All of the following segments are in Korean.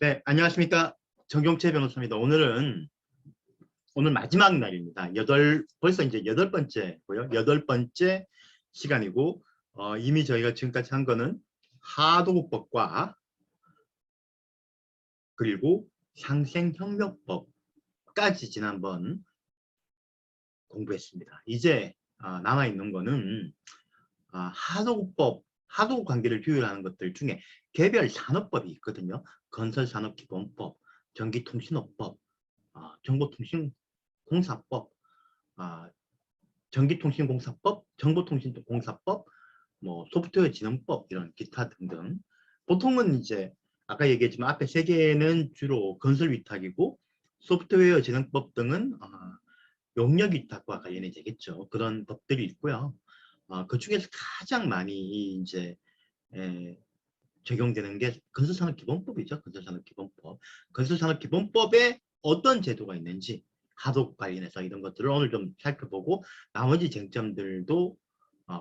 네, 안녕하십니까. 정경채 변호사입니다. 오늘 마지막 날입니다. 벌써 이제 8번째고요. 8번째 시간이고, 이미 저희가 지금까지 한 거는 하도급법과 그리고 상생협력법까지 지난번 공부했습니다. 이제 남아있는 거는 하도급 관계를 규율하는 것들 중에 개별 산업법이 있거든요. 건설산업기본법, 전기통신업법, 정보통신공사법, 전기통신공사법, 정보통신공사법, 뭐 소프트웨어 진흥법 이런 기타 등등. 보통은 이제 아까 얘기했지만 앞에 세 개는 주로 건설 위탁이고 소프트웨어 진흥법 등은 용역 위탁과 관련이 되겠죠. 그런 법들이 있고요. 그 중에서 가장 많이 이제 적용되는 게 건설산업기본법이죠. 건설산업기본법. 건설산업기본법에 어떤 제도가 있는지 하도급 관련해서 이런 것들을 오늘 좀 살펴보고 나머지 쟁점들도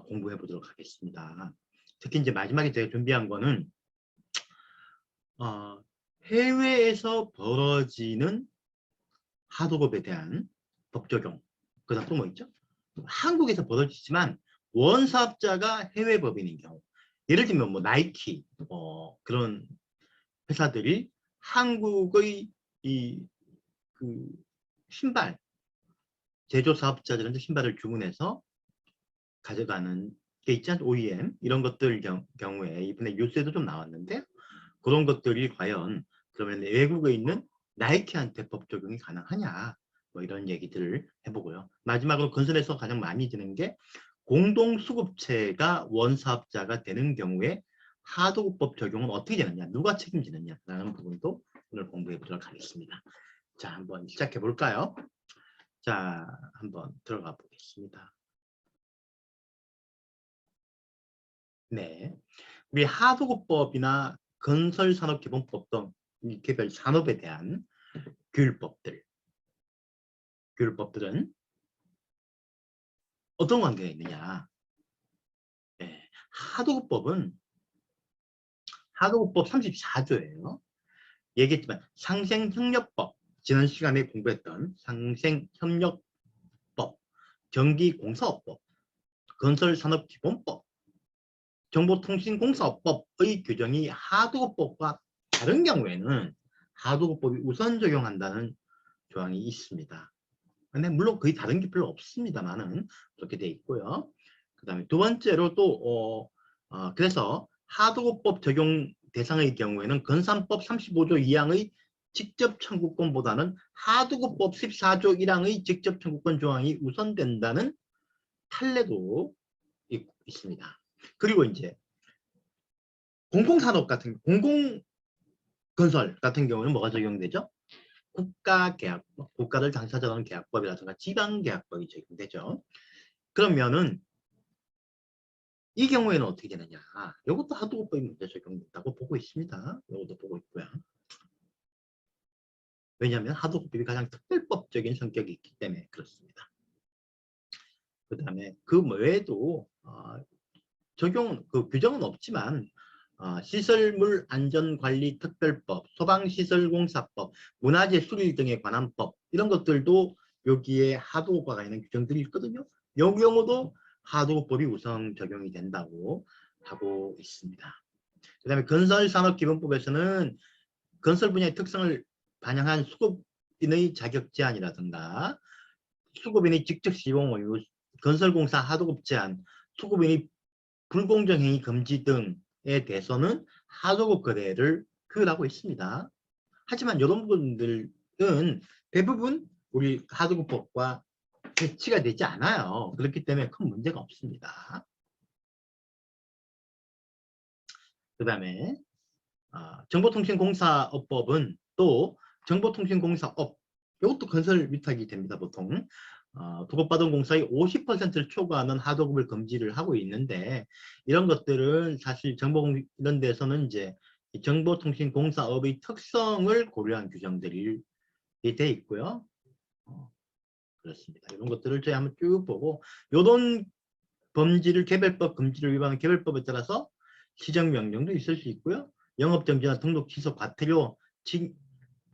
공부해 보도록 하겠습니다. 특히 이제 마지막에 제가 준비한 거는 해외에서 벌어지는 하도급에 대한 법 적용. 그 다음 또 뭐 있죠? 한국에서 벌어지지만 원사업자가 해외 법인인 경우. 예를 들면 뭐 나이키 그런 회사들이 한국의 그 신발 제조 사업자들한테 신발을 주문해서 가져가는 게 있지 않죠? OEM 이런 것들 경우에 이번에 뉴스에도 좀 나왔는데 그런 것들이 과연 그러면 외국에 있는 나이키한테 법 적용이 가능하냐 뭐 이런 얘기들을 해보고요. 마지막으로 건설에서 가장 많이 드는 게 공동수급체가 원사업자가 되는 경우에 하도급법 적용은 어떻게 되느냐, 누가 책임지느냐라는 부분도 오늘 공부해 보도록 하겠습니다. 자, 한번 시작해 볼까요? 자, 한번 들어가 보겠습니다. 네, 우리 하도급법이나 건설산업기본법 등 개별 산업에 대한 규율법들은 어떤 관계가 있느냐? 네, 하도급법 34조예요. 얘기했지만 상생협력법, 지난 시간에 공부했던 상생협력법, 전기공사업법, 건설산업기본법, 정보통신공사업법의 규정이 하도급법과 다른 경우에는 하도급법이 우선 적용한다는 조항이 있습니다. 근데 물론 거의 다른 게 별로 없습니다만은 그렇게 돼 있고요. 그 다음에 두 번째로 또 그래서 하도급법 적용 대상의 경우에는 건산법 35조 2항의 직접 청구권보다는 하도급법 14조 1항의 직접 청구권 조항이 우선된다는 판례도 있습니다. 그리고 이제 공공산업 같은 공공건설 같은 경우는 뭐가 적용되죠? 국가계약법, 국가를 당사자로 하는 계약법이라든가 지방계약법이 적용되죠. 그러면은 이 경우에는 어떻게 되느냐? 이것도 하도급법이 먼저 적용된다고 보고 있습니다. 이것도 보고 있고요. 왜냐하면 하도급법이 가장 특별법적인 성격이 있기 때문에 그렇습니다. 그 다음에 그 외에도 규정은 없지만 시설물 안전관리 특별법, 소방시설공사법, 문화재 수리 등에 관한 법 이런 것들도 여기에 하도급과 관련된 규정들이 있거든요. 이 경우도 하도급법이 우선 적용이 된다고 하고 있습니다. 그 다음에 건설산업기본법에서는 건설 분야의 특성을 반영한 수급인의 자격 제한이라든가 수급인의 직접 시공 의무, 건설공사 하도급 제한, 수급인의 불공정 행위 금지 등에 대해서는 하도급 거래를 규율하고 있습니다. 하지만 이런 부분들은 대부분 우리 하도급법과 배치가 되지 않아요. 그렇기 때문에 큰 문제가 없습니다. 그 다음에 정보통신공사업법은 또 정보통신공사업 이것도 건설 위탁이 됩니다. 보통 도급받은 공사의 50%를 초과하는 하도급을 금지를 하고 있는데 이런 것들은 사실 이런 데서는 이제 정보통신공사업의 특성을 고려한 규정들이 돼 있고요. 그렇습니다. 이런 것들을 저희 한번 쭉 보고 이런 범죄를 개별법 금지를 위반한 개별법에 따라서 시정명령도 있을 수 있고요. 영업정지나 등록 취소, 과태료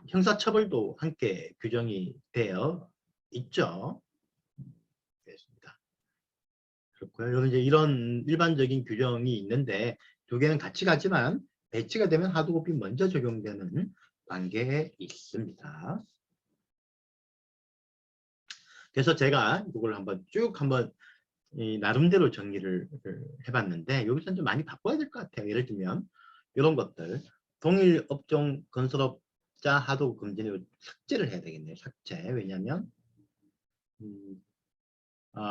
형사처벌도 함께 규정이 되어 있죠. 그렇습니다. 그렇고요. 여러분 이제 이런 일반적인 규정이 있는데 두 개는 같이 가지만 배치가 되면 하도급이 먼저 적용되는 관계에 있습니다. 그래서 제가 이걸 한번 쭉 나름대로 정리를 해봤는데 여기서 좀 많이 바꿔야 될 것 같아요. 예를 들면 이런 것들 동일 업종 건설업자 하도급 금지는 삭제를 해야 되겠네요. 삭제. 왜냐하면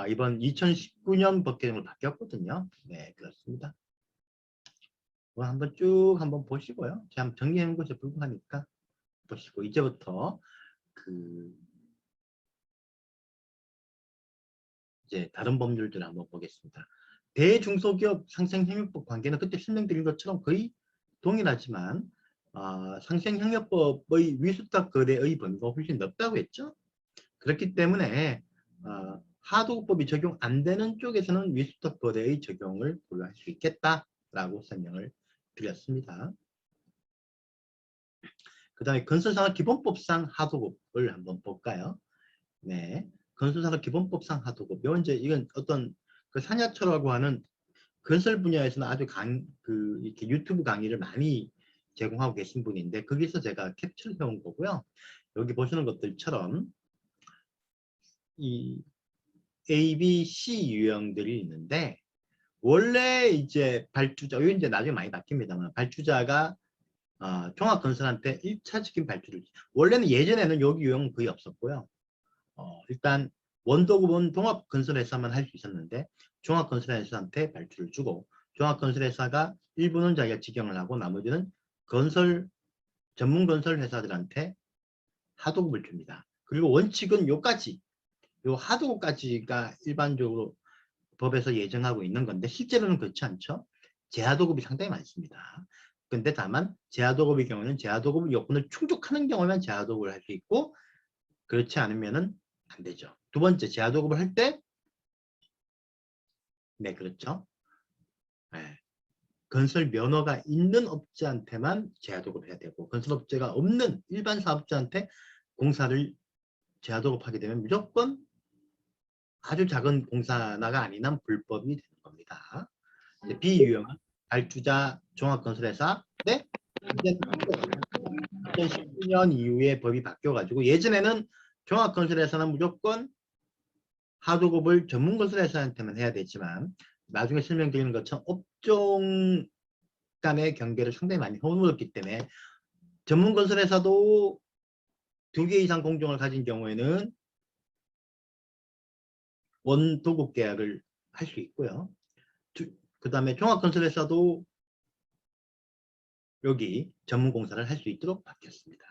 이번 2019년 법 개정으로 바뀌었거든요. 네, 그렇습니다. 한번 쭉 한번 보시고요. 제가 한번 정리해 놓은 것에 불과하니까 보시고 이제부터 이제 다른 법률들을 한번 보겠습니다. 대중소기업 상생협력법 관계는 그때 설명드린 것처럼 거의 동일하지만 상생협력법의 위수탁 거래의 범위가 훨씬 넓다고 했죠. 그렇기 때문에 하도급법이 적용 안 되는 쪽에서는 위수탁 거래의 적용을 고려할 수 있겠다라고 설명을 드렸습니다. 그 다음에 건설산업기본법상 하도급을 한번 볼까요? 네, 건설산업기본법상 하도급. 이건 어떤 그 산야처라고 하는 건설 분야에서는 아주 이렇게 유튜브 강의를 많이 제공하고 계신 분인데 거기서 제가 캡처를 해온 거고요. 여기 보시는 것들처럼 이 A, B, C 유형들이 있는데 원래 이제 발주자, 이건 이제 나중에 많이 바뀝니다만 발주자가 종합건설한테 1차적인 발주를 원래는 예전에는 여기 유형은 거의 없었고요. 일단 원도급은 종합건설회사만 할 수 있었는데 종합건설회사한테 발주를 주고 종합건설회사가 일부는 자기가 직영을 하고 나머지는 전문건설회사들한테 하도급을 줍니다. 그리고 원칙은 요 하도급까지가 일반적으로 법에서 예정하고 있는 건데 실제로는 그렇지 않죠. 제하도급이 상당히 많습니다. 근데 다만 제하도급의 경우는 제하도급 요건을 충족하는 경우면 제하도급을 할 수 있고 그렇지 않으면은 안 되죠. 두 번째, 제하도급을 할 때, 네, 그렇죠. 네. 건설 면허가 있는 업자한테만 제하도급을 해야 되고, 건설업체가 없는 일반 사업자한테 공사를 제하도급하게 되면 무조건 아주 작은 공사나가 아닌 한 불법이 되는 겁니다. B유형은 발주자 종합건설회사, 네? 2019년 이후에 법이 바뀌어가지고 예전에는 종합건설회사는 무조건 하도급을 전문건설회사한테만 해야 되지만 나중에 설명드리는 것처럼 업종 간의 경계를 상당히 많이 허물었기 때문에 전문건설회사도 2개 이상 공정을 가진 경우에는 원도급 계약을 할 수 있고요. 그 다음에 종합건설회사도 여기 전문공사를 할 수 있도록 바뀌었습니다.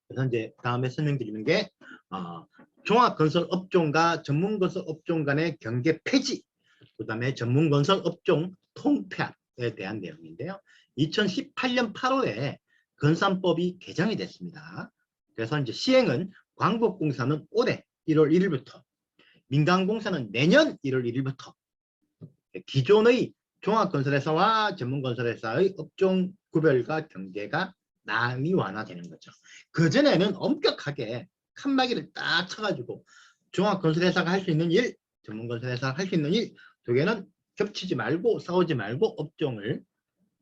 그래서 이제 다음에 설명드리는 게 종합건설 업종과 전문건설 업종 간의 경계 폐지, 그 다음에 전문건설 업종 통폐합에 대한 내용인데요. 2018년 8월에 건산법이 개정이 됐습니다. 그래서 이제 시행은 광복공사는 올해 1월 1일부터, 민간공사는 내년 1월 1일부터 기존의 종합건설회사와 전문건설회사의 업종 구별과 경계가 많이 완화되는 거죠. 그전에는 엄격하게 칸막이를 딱 쳐가지고 종합건설회사가 할 수 있는 일, 전문건설회사가 할 수 있는 일, 두 개는 겹치지 말고 싸우지 말고 업종을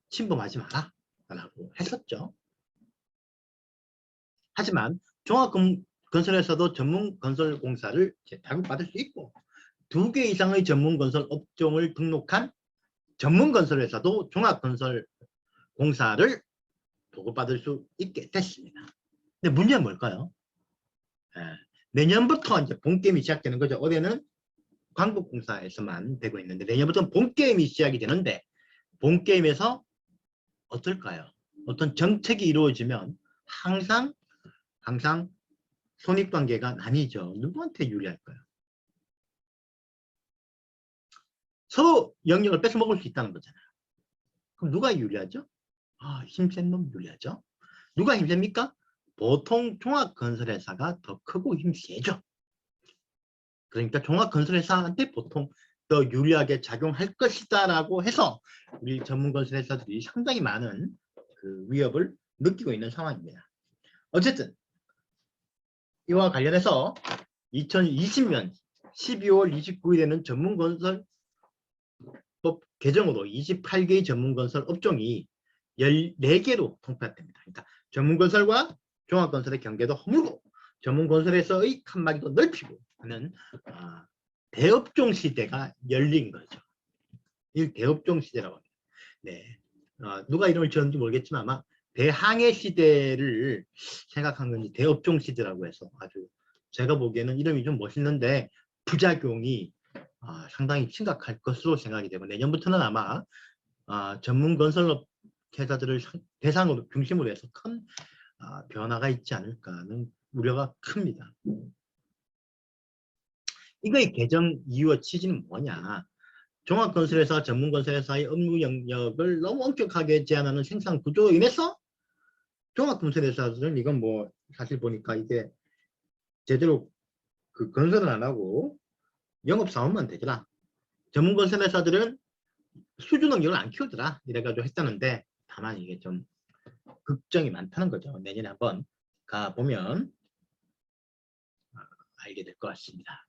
침범하지 마라 라고 했었죠. 하지만 종합건설회사도 전문건설공사를 자격받을 수 있고 2개 이상의 전문건설 업종을 등록한 전문건설회사도 종합건설공사를 보고받을 수 있게 됐습니다. 근데 문제는 뭘까요? 내년부터 이제 본게임이 시작되는 거죠. 올해는 광복공사에서만 되고 있는데 내년부터는 본게임이 시작이 되는데 본게임에서 어떨까요? 어떤 정책이 이루어지면 항상 손익관계가 나뉘죠. 누구한테 유리할까요? 서로 영역을 뺏어 먹을 수 있다는 거잖아요. 그럼 누가 유리하죠? 힘센 놈 유리하죠. 누가 힘셉니까? 보통 종합건설회사가 더 크고 힘세죠. 그러니까 종합건설회사한테 보통 더 유리하게 작용할 것이다라고 해서 우리 전문건설 회사들이 상당히 많은 그 위협을 느끼고 있는 상황입니다. 어쨌든 이와 관련해서 2020년 12월 29일에는 전문건설법 개정으로 28개의 전문건설 업종이 14개로 통폐합됩니다. 그러니까 전문건설과 종합건설의 경계도 허물고 전문건설에서의 칸막이도 넓히고 하는 대업종 시대가 열린 거죠. 이 대업종 시대라고 합니다. 네. 누가 이름을 지었는지 모르겠지만 아마 대항해 시대를 생각한 건지 대업종 시대라고 해서 아주 제가 보기에는 이름이 좀 멋있는데 부작용이 상당히 심각할 것으로 생각이 되고 내년부터는 아마 전문 건설업 회사들을 대상으로 중심으로 해서 큰 변화가 있지 않을까 하는 우려가 큽니다. 이거의 개정 이유와 취지는 뭐냐? 종합건설회사, 전문건설회사의 업무 영역을 너무 엄격하게 제한하는 생산 구조로 인해서 종합건설회사들은 이건 뭐 사실 보니까 이게 제대로 그 건설을 안 하고 영업사원만 되더라. 전문건설회사들은 수주 능력을 안 키우더라. 이래가지고 했다는데 다만 이게 좀 걱정이 많다는 거죠. 내년에 한번 가보면 알게 될 것 같습니다.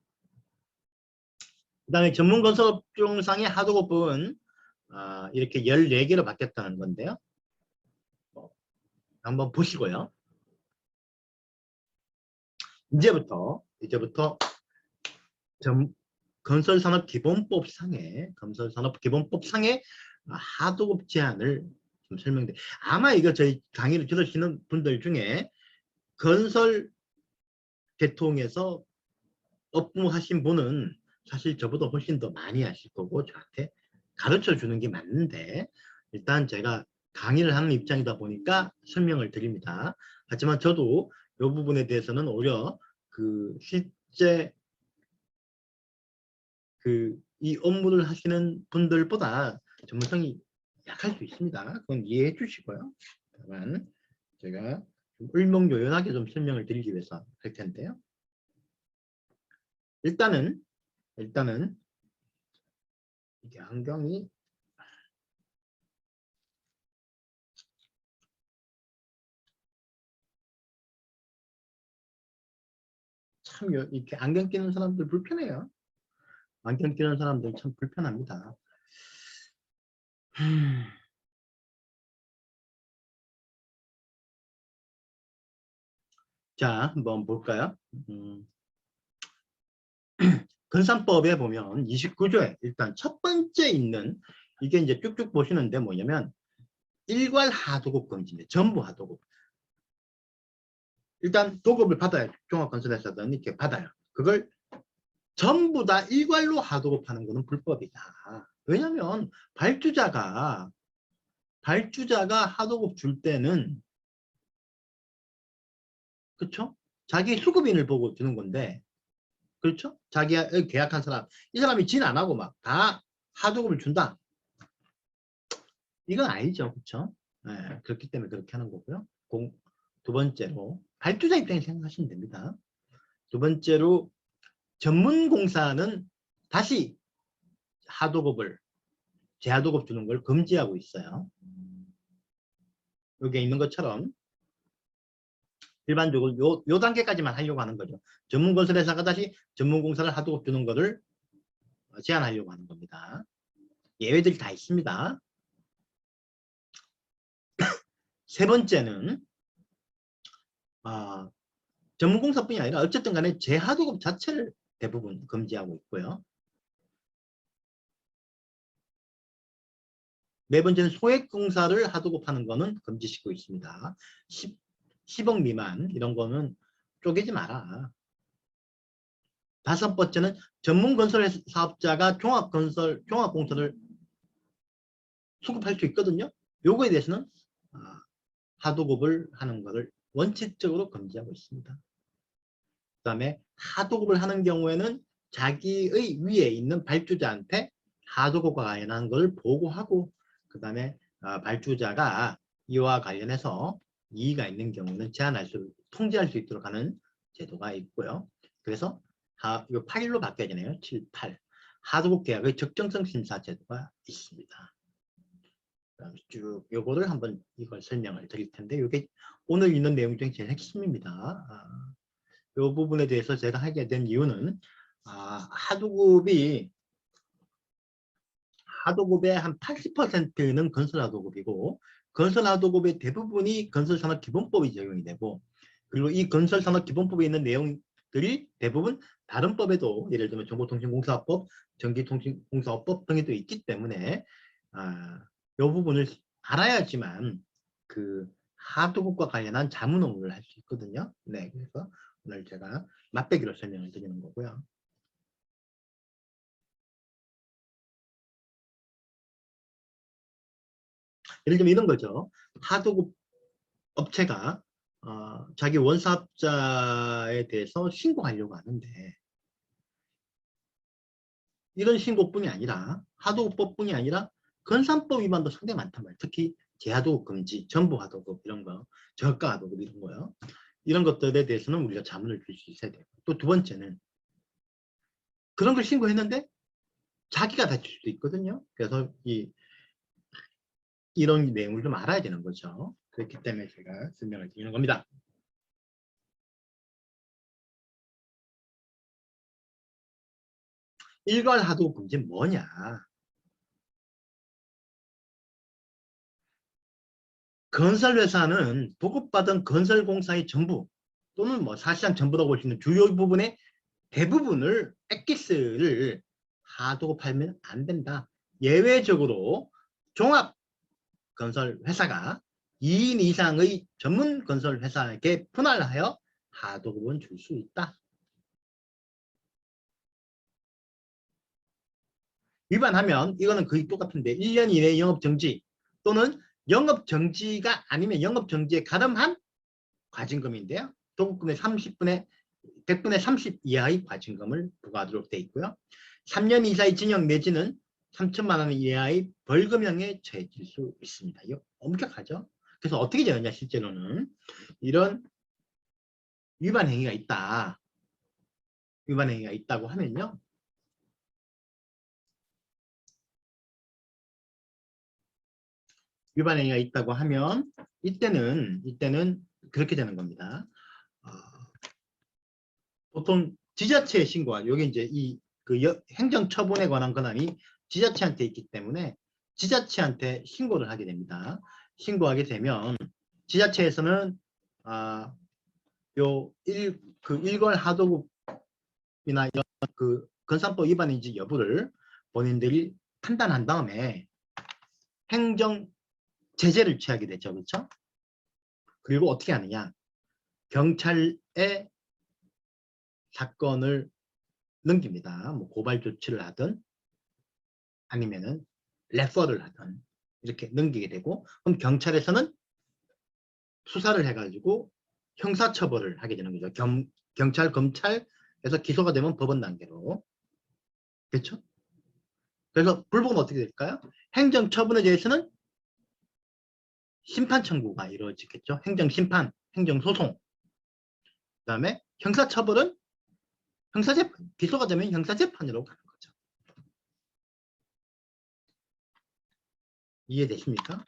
그 다음에 전문건설업종상의 하도급은 이렇게 14개로 바뀌었다는 건데요. 한번 보시고요. 이제부터 건설산업기본법상의 하도급 제한을 좀 설명드려요. 아마 이거 저희 강의를 들으시는 분들 중에 건설 계통에서 업무하신 분은 사실 저보다 훨씬 더 많이 하실 거고 저한테 가르쳐 주는 게 맞는데 일단 제가 강의를 하는 입장이다 보니까 설명을 드립니다. 하지만 저도 이 부분에 대해서는 오히려 그 실제 이 업무를 하시는 분들보다 전문성이 약할 수 있습니다. 그건 이해해 주시고요. 다만 제가 좀 을목요연하게 좀 설명을 드리기 위해서 할 텐데요. 일단은 이게 안경이 참 이렇게 안경 끼는 사람들 불편해요. 안경 끼는 사람들 참 불편합니다. 자, 한번 볼까요? 건산법에 보면 29조에 일단 첫 번째 있는 이게 이제 쭉쭉 보시는데 뭐냐면 일괄 하도급 금지입니다. 전부 하도급. 일단 도급을 받아요. 종합건설회사든 이렇게 받아요. 그걸 전부 다 일괄로 하도급하는 것은 불법이다. 왜냐하면 발주자가 하도급 줄 때는 그렇죠? 자기 수급인을 보고 주는 건데 그렇죠? 자기가 계약한 사람 이 사람이 진 안 하고 막 다 하도급을 준다. 이건 아니죠. 그렇죠? 네, 그렇기 때문에 그렇게 하는 거고요. 두 번째로 발주자 입장에 생각하시면 됩니다. 두 번째로 전문공사는 다시 재하도급 주는 걸 금지하고 있어요. 여기에 있는 것처럼 일반적으로 요 단계까지만 하려고 하는 거죠. 전문건설회사가 다시 전문공사를 하도급 주는 것을 제한하려고 하는 겁니다. 예외들이 다 있습니다. 세 번째는 전문공사뿐이 아니라 어쨌든 간에 재하도급 자체를 대부분 금지하고 있고요. 네 번째는 소액공사를 하도급하는 거는 금지시키고 있습니다. 10억 미만 이런 거는 쪼개지 마라. 다섯 번째는 전문건설 사업자가 종합공사를 수급할 수 있거든요. 요거에 대해서는 하도급을 하는 것을 원칙적으로 금지하고 있습니다. 그 다음에 하도급을 하는 경우에는 자기의 위에 있는 발주자한테 하도급과 관련한 걸 보고하고 그 다음에 발주자가 이와 관련해서 이의가 있는 경우는 통제할 수 있도록 하는 제도가 있고요. 그래서 이거 8일로 바뀌어야 되네요. 7, 8. 하도급 계약의 적정성 심사 제도가 있습니다. 쭉 요거를 한번 이걸 설명을 드릴 텐데 이게 오늘 있는 내용 중에 제일 핵심입니다. 이 부분에 대해서 제가 하게 된 이유는 하도급의 한 80%는 건설하도급이고 건설하도급의 대부분이 건설산업기본법이 적용이 되고 그리고 이 건설산업기본법에 있는 내용들이 대부분 다른 법에도 예를 들면 정보통신공사법, 전기통신공사법 등에도 있기 때문에 이 부분을 알아야지만 그 하도급과 관련한 자문 업무를 할 수 있거든요. 네, 그래서 오늘 제가 맛배기로 설명을 드리는 거고요. 예를 들면 이런 거죠. 하도급 업체가 자기 원사업자에 대해서 신고하려고 하는데 이런 신고뿐이 아니라 하도급법뿐이 아니라 건산법 위반도 상당히 많단 말이에요. 특히 제하도급 금지, 전부하도급 이런 거, 저가하도급 이런 거요. 이런 것들에 대해서는 우리가 자문을 줄 수 있어야 돼요. 또 두 번째는 그런 걸 신고했는데 자기가 다칠 수도 있거든요. 그래서 이런 내용을 좀 알아야 되는 거죠. 그렇기 때문에 제가 설명을 드리는 겁니다. 일괄하도급 금지는 뭐냐? 건설회사는 보급받은 건설공사의 전부 또는 뭐 사실상 전부라고 볼 수 있는 주요 부분의 대부분을 엑기스를 하도급하면 안 된다. 예외적으로 종합건설회사가 2인 이상의 전문 건설회사에게 분할하여 하도급은 줄 수 있다. 위반하면 이거는 거의 똑같은데 1년 이내 영업정지 또는 영업정지가 아니면 영업정지에 가름한 과징금인데요. 도급금의 100분의 30 이하의 과징금을 부과하도록 되어 있고요. 3년 이사의 징역 내지는 3천만 원 이하의 벌금형에 처해질 수 있습니다. 이거 엄격하죠. 그래서 어떻게 되느냐 실제로는 이런 위반 행위가 있다. 위반 행위가 있다고 하면요. 위반 행위가 있다고 하면 이때는 그렇게 되는 겁니다. 보통 지자체에 신고하죠. 여기 이제 행정처분에 관한 권한이 지자체한테 있기 때문에 지자체한테 신고를 하게 됩니다. 신고하게 되면 지자체에서는 일괄 하도급이나 이런 건산법 위반인지 여부를 본인들이 판단한 다음에 행정 제재를 취하게 되죠. 그렇죠? 그리고 어떻게 하느냐? 경찰에 사건을 넘깁니다. 뭐 고발 조치를 하든 아니면은 레퍼를 하든 이렇게 넘기게 되고 그럼 경찰에서는 수사를 해가지고 형사처벌을 하게 되는 거죠. 경찰, 검찰에서 기소가 되면 법원 단계로. 그렇죠? 그래서 불복은 어떻게 될까요? 행정처분에 대해서는 심판 청구가 이루어지겠죠. 행정심판, 행정소송. 그 다음에 형사처벌은 형사재판, 기소가 되면 형사재판으로 가는 거죠. 이해되십니까?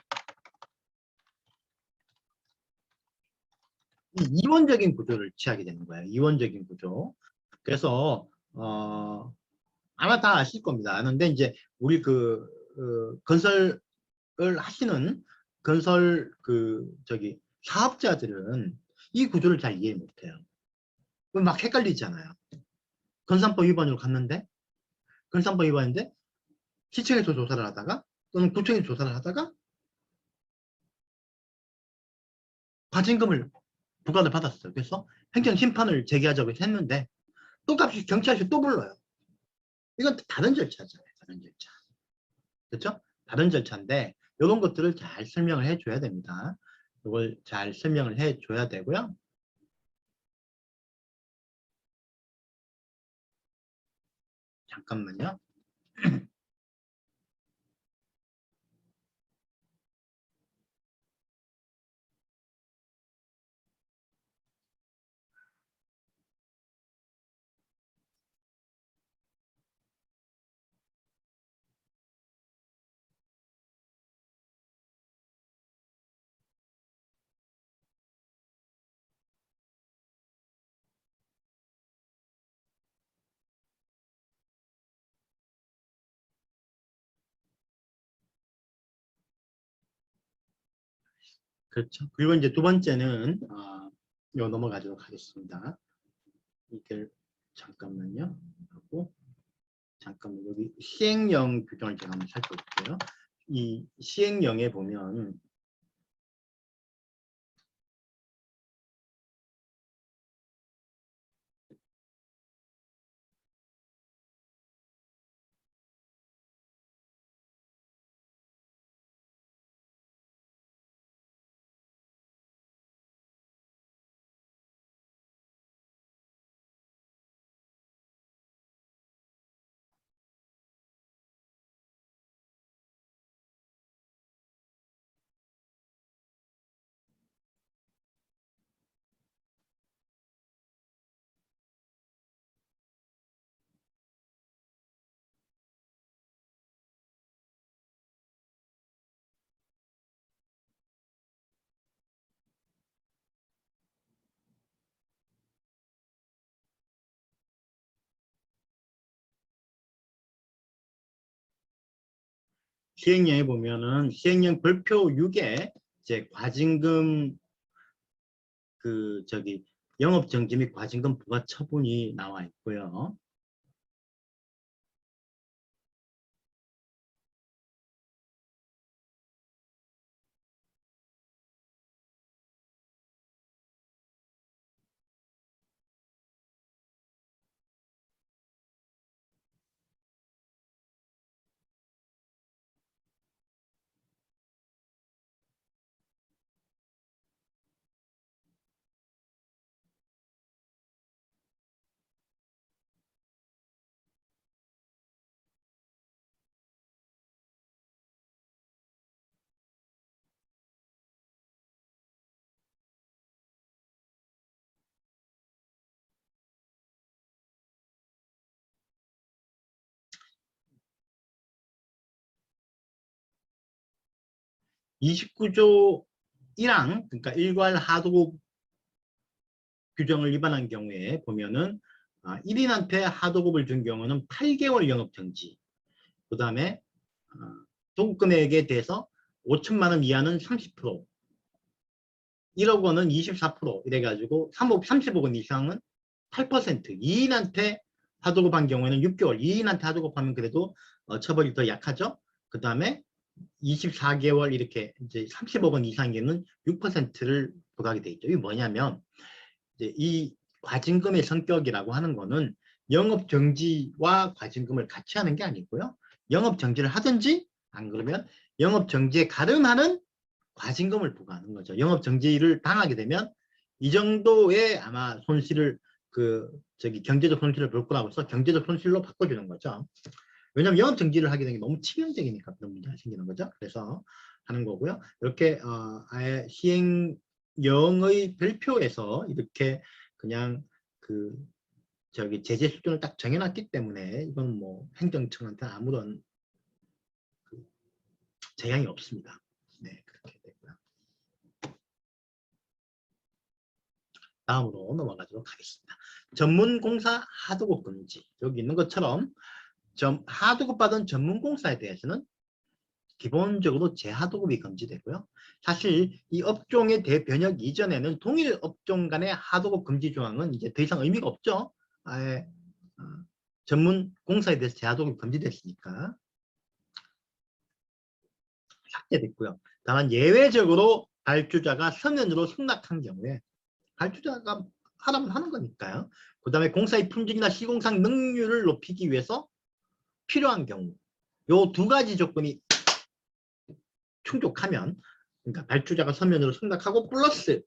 이원적인 구조를 취하게 되는 거예요. 이원적인 구조. 그래서 아마 다 아실 겁니다. 아는데 이제 우리 건설을 하시는 건설 사업자들은 이 구조를 잘 이해 못해요. 막 헷갈리잖아요. 건산법 위반으로 갔는데 건산법 위반인데 시청에서 조사를 하다가 또는 구청에서 조사를 하다가 과징금을 부과를 받았어요. 그래서 행정심판을 제기하자고 했는데 똑같이 경찰서 또 불러요. 이건 다른 절차잖아요. 다른 절차. 그렇죠? 다른 절차인데 이런 것들을 잘 설명을 해줘야 됩니다. 이걸 잘 설명을 해줘야 되고요. 잠깐만요. 그렇죠. 그리고 이제 두 번째는 요 넘어가도록 하겠습니다. 이걸 잠깐만요. 하고 잠깐만 여기 시행령 규정을 제가 한번 살펴볼게요. 이 시행령에 보면 시행령에 보면은 시행령 별표 6에 이제 과징금 영업정지 및 과징금 부과 처분이 나와 있고요. (29조 1항) 그러니까 일괄 하도급 규정을 위반한 경우에 보면은 1인한테 하도급을 준 경우는 8개월 영업정지, 그 다음에 도급금액에 대해서 5천만 원 이하는 30%, 1억 원은 24% 이래가지고 30억 원 이상은 8%, 2인한테 하도급한 경우에는 6개월, 2인한테 하도급하면 그래도 처벌이 더 약하죠. 그 다음에 24개월 이렇게 이제 30억 원 이상에는 6%를 부과하게 돼 있죠. 이게 뭐냐면 이제 이 과징금의 성격이라고 하는 거는 영업정지와 과징금을 같이 하는 게 아니고요. 영업정지를 하든지 안 그러면 영업정지에 가름하는 과징금을 부과하는 거죠. 영업정지를 당하게 되면 이 정도의 아마 손실을 경제적 손실을 볼 거라고 해서 경제적 손실로 바꿔주는 거죠. 왜냐하면 영업정지를 하게 되는 게 너무 치명적이니까 그런 문제가 생기는 거죠. 그래서 하는 거고요. 이렇게 아예 시행령의 별표에서 이렇게 그냥 제재 수준을 딱 정해놨기 때문에 이건 뭐 행정청한테 아무런 재량이 없습니다. 네, 그렇게 되고요. 다음으로 넘어가도록 하겠습니다. 전문공사 하도급 금지. 여기 있는 것처럼 하도급 받은 전문공사에 대해서는 기본적으로 재하도급이 금지되고요. 사실 이 업종의 대변혁 이전에는 동일 업종 간의 하도급 금지 조항은 이제 더 이상 의미가 없죠. 아예 전문 공사에 대해서 재하도급이 금지됐으니까 삭제됐고요. 다만 예외적으로 발주자가 서면으로 승낙한 경우에 발주자가 하라면 하는 거니까요. 그 다음에 공사의 품질이나 시공상 능률을 높이기 위해서 필요한 경우 요 두 가지 조건이 충족하면, 그러니까 발주자가 서면으로 승낙하고 플러스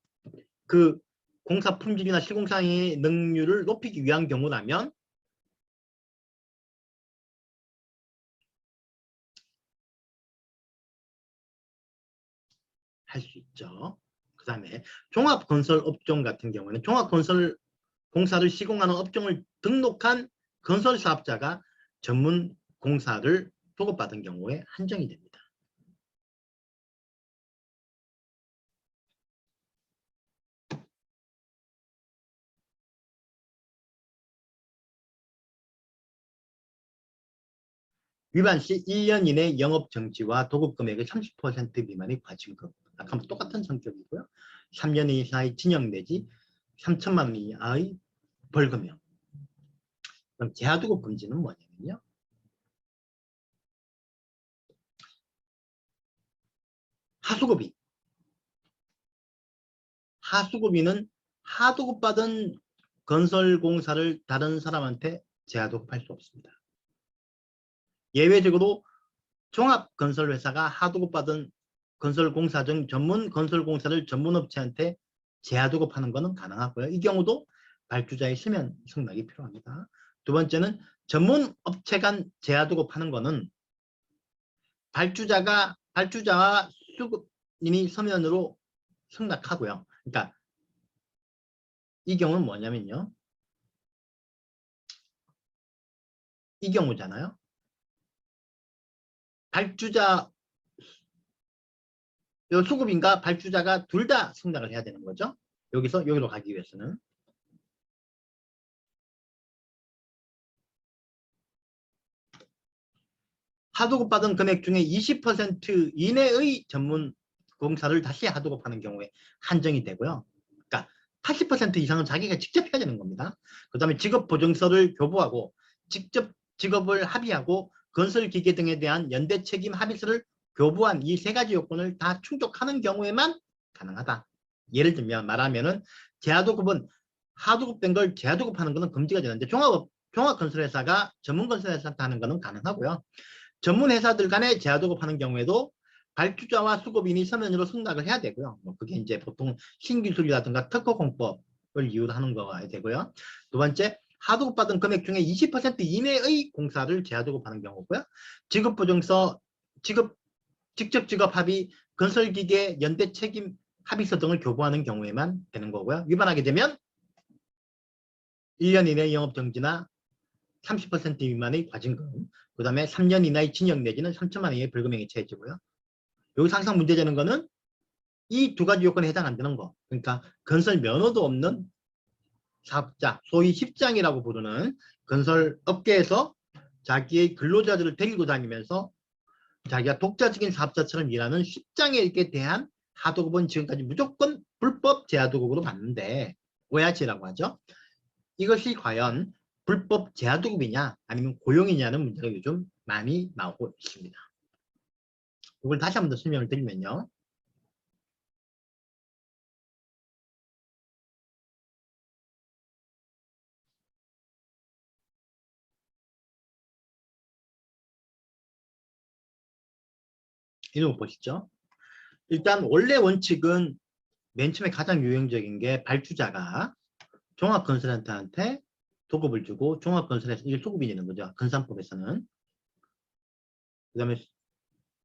그 공사 품질이나 시공상의 능률을 높이기 위한 경우라면 할 수 있죠. 그 다음에 종합건설 업종 같은 경우는 종합건설 공사를 시공하는 업종을 등록한 건설사업자가 전문 공사를 도급받은 경우에 한정이 됩니다. 위반 시 1년 이내 영업정지와 도급금액의 30% 미만의 과징금. 아까 똑같은 성격이고요. 3년 이상의 징역 내지 3천만 원 이하의 벌금형. 그럼 제하도급 금지는 뭐냐면요. 하수급이. 하수급이는 하도급 받은 건설공사를 다른 사람한테 제하도급할 수 없습니다. 예외적으로 종합건설회사가 하도급 받은 건설공사 중 전문 건설공사를 전문업체한테 제하도급하는 것은 가능하고요. 이 경우도 발주자의 서면 승낙이 필요합니다. 두 번째는 전문업체 간 제하도급하는 것은 발주자와 수급인이 서면으로 승낙하고요. 그러니까 이 경우는 뭐냐면요. 이 경우잖아요. 발주자, 수급인과 발주자가 둘 다 승낙을 해야 되는 거죠. 여기로 가기 위해서는. 하도급 받은 금액 중에 20% 이내의 전문 공사를 다시 하도급하는 경우에 한정이 되고요. 그러니까 80% 이상은 자기가 직접 해야 되는 겁니다. 그 다음에 직업보증서를 교부하고 직접 직업을 합의하고 건설기계 등에 대한 연대 책임 합의서를 교부한 이 세 가지 요건을 다 충족하는 경우에만 가능하다. 예를 들면 말하면은 제하도급은 하도급된 걸 제하도급하는 것은 금지가 되는데 종합건설회사가 전문건설회사한테 하는 것은 가능하고요. 전문회사들 간에 제하도급하는 경우에도 발주자와 수급인이 서면으로 승낙을 해야 되고요. 그게 이제 보통 신기술이라든가 특허공법을 이유로 하는 거가 되고요. 두 번째, 하도급받은 금액 중에 20% 이내의 공사를 제하도급하는 경우고요. 직업보증서, 직접 직업합의, 건설기계 연대 책임 합의서 등을 교부하는 경우에만 되는 거고요. 위반하게 되면 1년 이내 영업정지나 30% 미만의 과징금, 그 다음에 3년 이내의 징역 내지는 3천만 원 이하의 벌금형이 처해지고요. 여기서 항상 문제되는 거는 이 두 가지 요건에 해당 안 되는 거. 그러니까 건설 면허도 없는 사업자, 소위 십장이라고 부르는 건설업계에서 자기의 근로자들을 데리고 다니면서 자기가 독자적인 사업자처럼 일하는 십장에게 대한 하도급은 지금까지 무조건 불법 제하도급으로 봤는데 오야지라고 하죠. 이것이 과연 불법 제하도급이냐 아니면 고용이냐는 문제가 요즘 많이 나오고 있습니다. 이걸 다시 한 번 더 설명을 드리면요. 이런 거 보시죠. 일단 원래 원칙은 맨 처음에 가장 유형적인 게 발주자가 종합건설한테 도급을 주고 종합건설에서 이게 소급이 되는 거죠. 건산법에서는.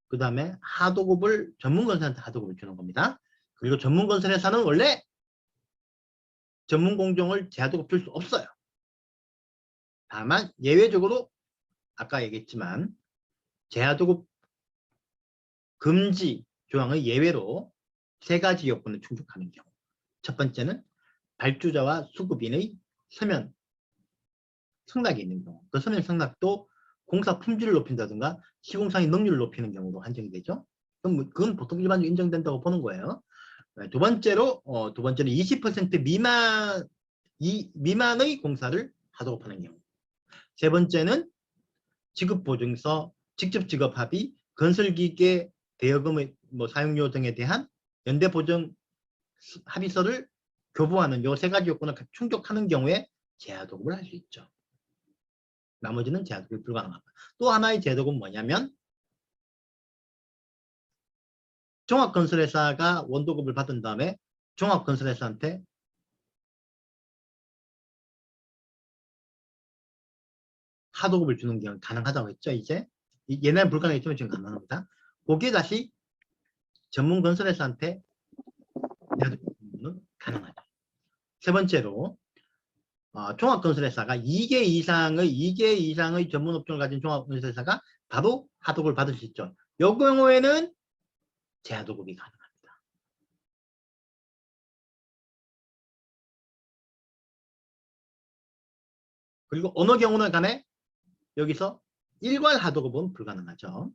그다음에 하도급을 전문건설한테 하도급을 주는 겁니다. 그리고 전문건설회사는 원래 전문공정을 제하도급 줄 수 없어요. 다만 예외적으로 아까 얘기했지만 제하도급 금지 조항의 예외로 세 가지 요건을 충족하는 경우. 첫 번째는 발주자와 수급인의 서면 승낙이 있는 경우. 그 서면 승낙도 공사 품질을 높인다든가 시공상의 능률을 높이는 경우도 한정이 되죠. 그럼 그건 보통 일반적으로 인정된다고 보는 거예요. 두 번째는 20% 미만의 공사를 하도록 하는 경우. 세 번째는 지급보증서, 직접 직업합의, 건설기계 대여금의 사용료 등에 대한 연대보증 합의서를 교부하는 요 세 가지 요건을 충족하는 경우에 제하도급을 할 수 있죠. 나머지는 제하도급이 불가능합니다. 또 하나의 제하도급은 뭐냐면 종합건설회사가 원도급을 받은 다음에 종합건설회사한테 하도급을 주는 경우 가능하다고 했죠. 이제 옛날 불가능했지만 지금 가능합니다. 거기에 다시 전문건설회사한테 제하도급은 가능하죠. 세 번째로 종합건설회사가 2개 이상의 전문업종을 가진 종합건설회사가 바로 하도급을 받을 수 있죠. 이 경우에는 제하도급이 가능합니다. 그리고 어느 경우는 간에 여기서 일괄 하도급은 불가능하죠.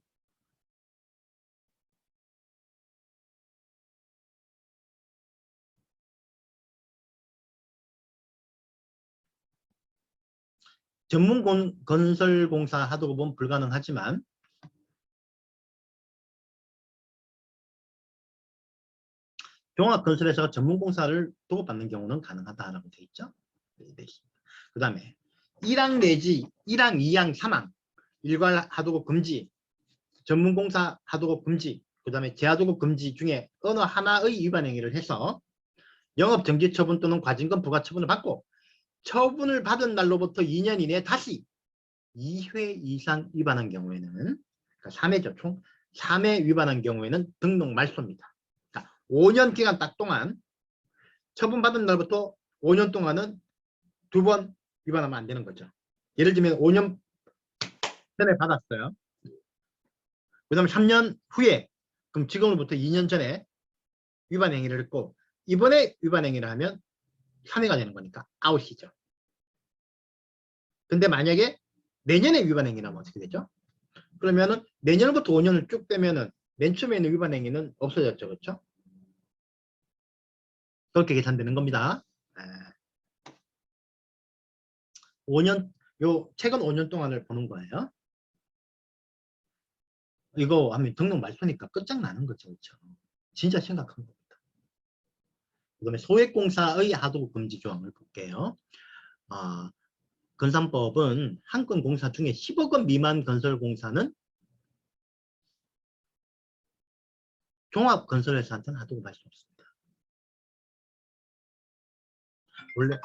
전문 건설공사 하도급은 불가능하지만 종합건설회사가 전문공사를 도급받는 경우는 가능하다라고 되어 있죠. 그 다음에 1항 내지 1항, 2항, 3항 일괄 하도급 금지, 전문공사 하도급 금지, 그 다음에 재하도급 금지 중에 어느 하나의 위반 행위를 해서 영업정지 처분 또는 과징금 부과 처분을 받고 처분을 받은 날로부터 2년 이내에 다시 2회 이상 위반한 경우에는, 그러니까 3회죠. 총 3회 위반한 경우에는 등록 말소입니다. 그러니까 5년 기간 딱 동안 처분받은 날부터 5년 동안은 2번 위반하면 안 되는 거죠. 예를 들면 5년 전에 받았어요. 그 다음에 3년 후에, 그럼 지금부터 2년 전에 위반 행위를 했고 이번에 위반 행위를 하면 3회가 되는 거니까 아웃이죠. 근데 만약에 내년에 위반 행위를 하면 어떻게 되죠? 그러면은 내년부터 5년을 쭉 빼면은 맨 처음에 있는 위반 행위는 없어졌죠. 그렇죠? 그렇게 계산되는 겁니다. 5년, 요 최근 5년 동안을 보는 거예요. 이거 하면 등록 말소니까 끝장나는 거죠. 그렇죠? 진짜 심각한 겁니다. 그 다음에 소액공사의 하도급 금지 조항을 볼게요. 건산법은 한 건 공사 중에 10억 원 미만 건설공사는 종합건설회사한테는 하도급할 수 없습니다. 원래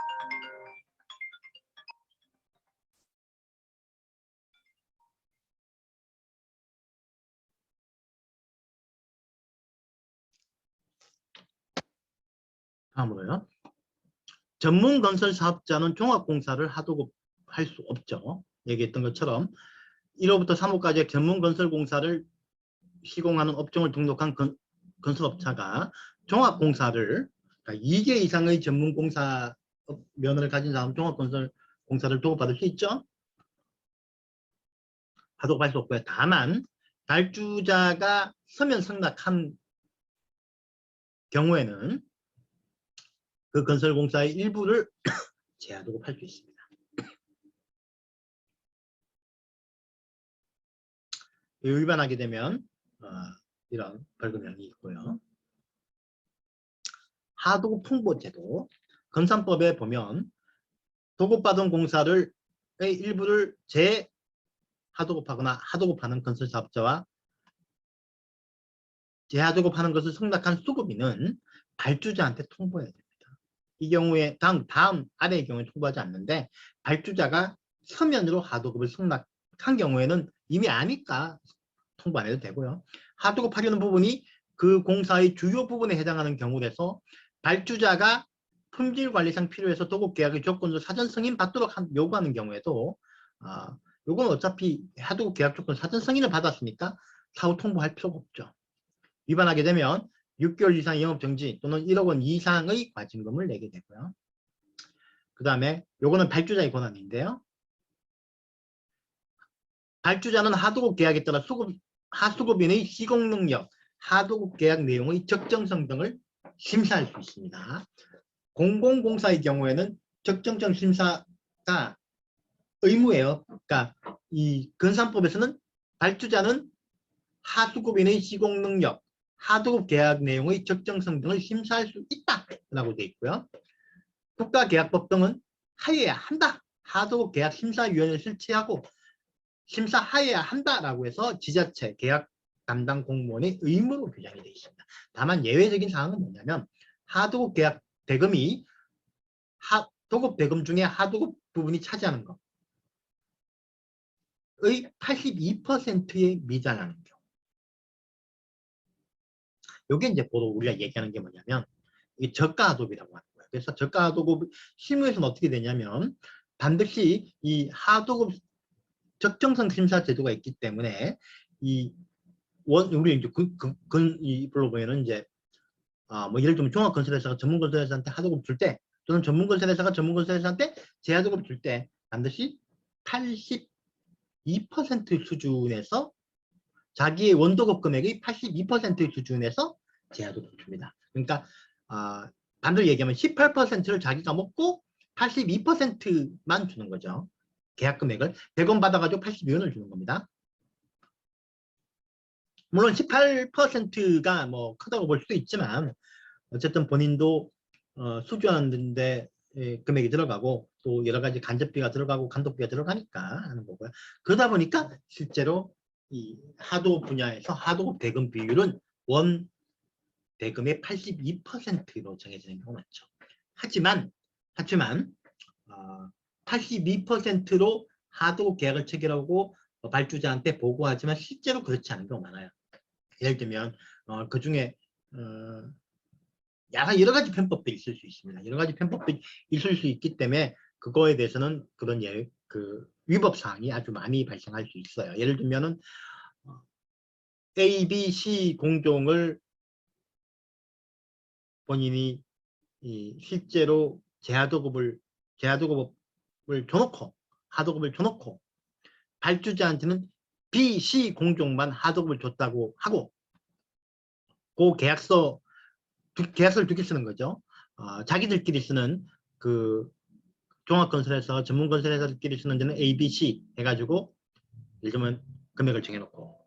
다음으로요. 전문건설사업자는 종합공사를 하도급할 수 없죠. 얘기했던 것처럼 1호부터 3호까지의 전문건설공사를 시공하는 업종을 등록한 건설업자가 종합공사를, 그러니까 2개 이상의 전문공사 면허를 가진 사람은 종합건설공사를 도급받을 수 있죠. 하도급할 수 없고요. 다만 발주자가 서면 승낙한 경우에는 그 건설공사의 일부를 재하도급할 수 있습니다. 위반하게 되면 이런 벌금형이 있고요. 하도급 통보제도, 건산법에 보면 도급받은 공사를 일부를 재하도급하거나 하도급하는 건설사업자와 재하도급하는 것을 승낙한 수급인은 발주자한테 통보해야 됩니다. 이 경우에 다음 아래의 경우에 통보하지 않는데 발주자가 서면으로 하도급을 승낙한 경우에는 이미 아니까 통보 안 해도 되고요. 하도급하려는 부분이 그 공사의 주요 부분에 해당하는 경우라서 발주자가 품질관리상 필요해서 도급계약의 조건으로 사전 승인 받도록 요구하는 경우에도 요건 어차피 하도급 계약 조건 사전 승인을 받았으니까 사후 통보할 필요가 없죠. 위반하게 되면 6개월 이상 영업정지 또는 1억 원 이상의 과징금을 내게 되고요. 그 다음에 요거는 발주자의 권한인데요. 발주자는 하도급 계약에 따라 하수급인의 시공 능력, 하도급 계약 내용의 적정성 등을 심사할 수 있습니다. 공공공사의 경우에는 적정성 심사가 의무예요. 그러니까 이 건산법에서는 발주자는 하수급인의 시공 능력, 하도급 계약 내용의 적정성 등을 심사할 수 있다라고 되어 있고요. 국가계약법 등은 하여야 한다. 하도급 계약 심사위원회를 설치하고 심사하여야 한다라고 해서 지자체 계약 담당 공무원의 의무로 규정이 되어 있습니다. 다만 예외적인 사항은 뭐냐면 하도급 계약 대금이 도급 대금 중에 하도급 부분이 차지하는 것의 82%에 미달하는 경우. 이게 이제 보통 우리가 얘기하는 게 뭐냐면 이게 저가하도급이라고 하는 거예요. 그래서 저가하도급 실무에서는 어떻게 되냐면 반드시 이 하도급 적정성 심사 제도가 있기 때문에 우리 이제 이걸로 보면은 이제 뭐 예를 들면 종합건설회사가 전문건설회사한테 하도급 줄 때 또는 전문건설회사가 전문건설회사한테 재하도급 줄 때 반드시 82% 수준에서 자기의 원도급 금액의 82% 수준에서 재하도급을 줍니다. 그러니까 반대로 얘기하면 18%를 자기가 먹고 82%만 주는 거죠. 계약 금액을 100원 받아가지고 82원을 주는 겁니다. 물론 18%가 뭐 크다고 볼 수도 있지만 어쨌든 본인도 수주하는데 금액이 들어가고 또 여러 가지 간접비가 들어가고 감독비가 들어가니까 하는 거고요. 그러다 보니까 실제로 이 하도 분야에서 하도 대금 비율은 원 대금의 82%로 정해지는 경우가 많죠. 하지만 82%로 하도 계약을 체결하고 발주자한테 보고하지만 실제로 그렇지 않은 경우가 많아요. 예를 들면 그 중에 여러 가지 편법들이 있을 수 있습니다. 여러 가지 편법들이 있을 수 있기 때문에 그거에 대해서는 그런 위법 사항이 아주 많이 발생할 수 있어요. 예를 들면은 A, B, C 공종을 본인이 실제로 제하도급을 줘놓고 하도급을 줘놓고 발주자한테는 B, C 공종만 하도급을 줬다고 하고 그 계약서를 두 개 쓰는 거죠. 자기들끼리 쓰는 그 종합건설에서 전문건설회사들끼리 쓰는 데는 A, B, C 해가지고 예를 들면 금액을 정해놓고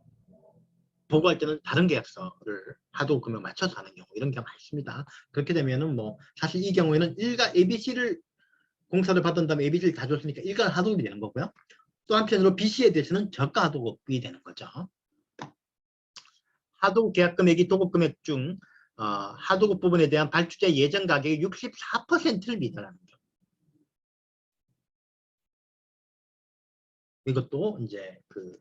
보고할 때는 다른 계약서를 하도 금액 맞춰서 하는 경우 이런 경우가 많습니다. 그렇게 되면은 뭐 사실 이 경우에는 일괄 ABC를 공사를 받은 다음에 ABC를 다 줬으니까 일괄 하도급이 되는 거고요. 또 한편으로 BC에 대해서는 저가 하도급이 되는 거죠. 하도급 계약 금액이 도급 금액 중 하도급 부분에 대한 발주자 예정 가격의 64%를 미달하는 경우. 이것도 이제 그